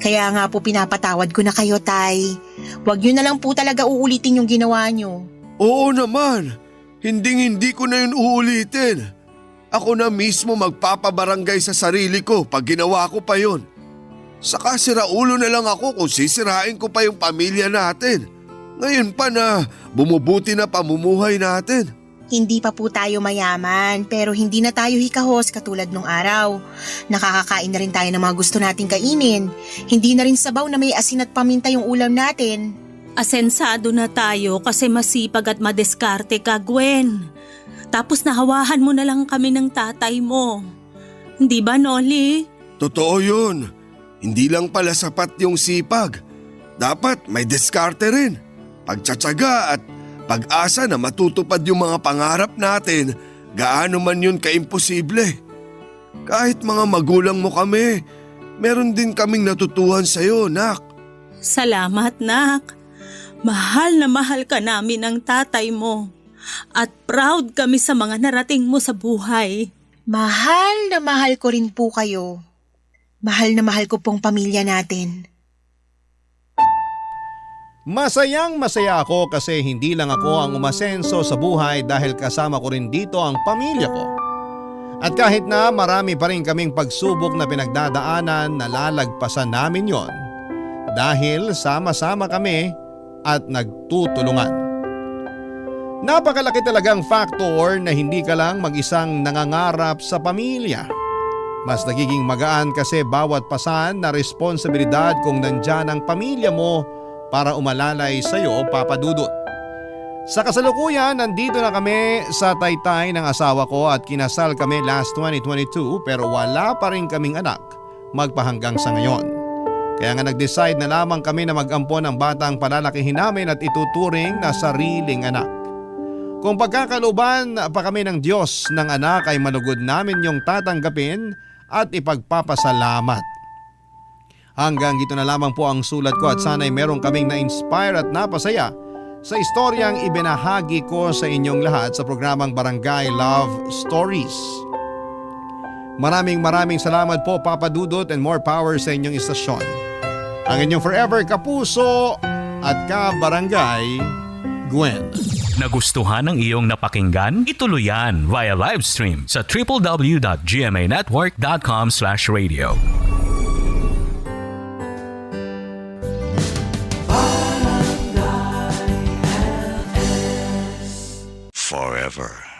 Speaker 7: Kaya nga po pinapatawad ko na kayo, tay. Huwag nyo na lang po talaga uulitin yung ginawa nyo.
Speaker 9: Oo naman. Hindi ko na yun uulitin. Ako na mismo magpapabarangay sa sarili ko pag ginawa ko pa yun. Saka siraulo na lang ako kung sisirain ko pa yung pamilya natin. Ngayon pa na bumubuti na pamumuhay natin.
Speaker 7: Hindi pa po tayo mayaman, pero hindi na tayo hikahos katulad nung araw. Nakakakain na rin tayo ng mga gusto nating kainin. Hindi na rin sabaw na may asin at paminta yung ulam natin.
Speaker 8: Asensado na tayo kasi masipag at madiskarte ka, Gwen. Tapos nahawahan mo na lang kami ng tatay mo. Hindi ba, Noli?
Speaker 9: Totoo yun. Hindi lang pala sapat yung sipag. Dapat may diskarte rin. Pagtsatsaga at pag-asa na matutupad yung mga pangarap natin, gaano man yun kaimposible. Kahit mga magulang mo kami, meron din kaming natutuhan sa'yo, nak.
Speaker 8: Salamat, nak. Mahal na mahal ka namin ng tatay mo. At proud kami sa mga narating mo sa buhay.
Speaker 7: Mahal na mahal ko rin po kayo. Mahal na mahal ko pong pamilya natin.
Speaker 3: Masayang masaya ako kasi hindi lang ako ang umasenso sa buhay dahil kasama ko rin dito ang pamilya ko. At kahit na marami pa rin kaming pagsubok na pinagdadaanan, nalalagpasan namin yon dahil sama-sama kami at nagtutulungan. Napakalaki talagang factor na hindi ka lang mag-isang nangangarap sa pamilya. Mas nagiging magaan kasi bawat pasan na responsibilidad kung nandyan ang pamilya mo para umalalay sa iyo, Papa Dudut. Sa kasalukuyan, nandito na kami sa Taytay ng asawa ko at kinasal kami last 2022 pero wala pa rin kaming anak magpahanggang sa ngayon. Kaya nga nag-decide na lamang kami na mag-ampon ng batang palalakihin namin at ituturing na sariling anak. Kung pagkakalooban pa kami ng Diyos ng anak ay malugod namin yung tatanggapin at ipagpapasalamat. Hanggang dito na lamang po ang sulat ko at sana'y meron kaming na-inspire at napasaya sa istoryang ibinahagi ko sa inyong lahat sa programang Barangay Love Stories. Maraming salamat po, Papa Dudut, and more power sa inyong istasyon. Ang inyong forever kapuso at ka-barangay, Gwen.
Speaker 1: Nagustuhan ng iyong napakinggan? Ituloy yan via live stream sa www.gmanetwork.com/radio.
Speaker 10: Forever.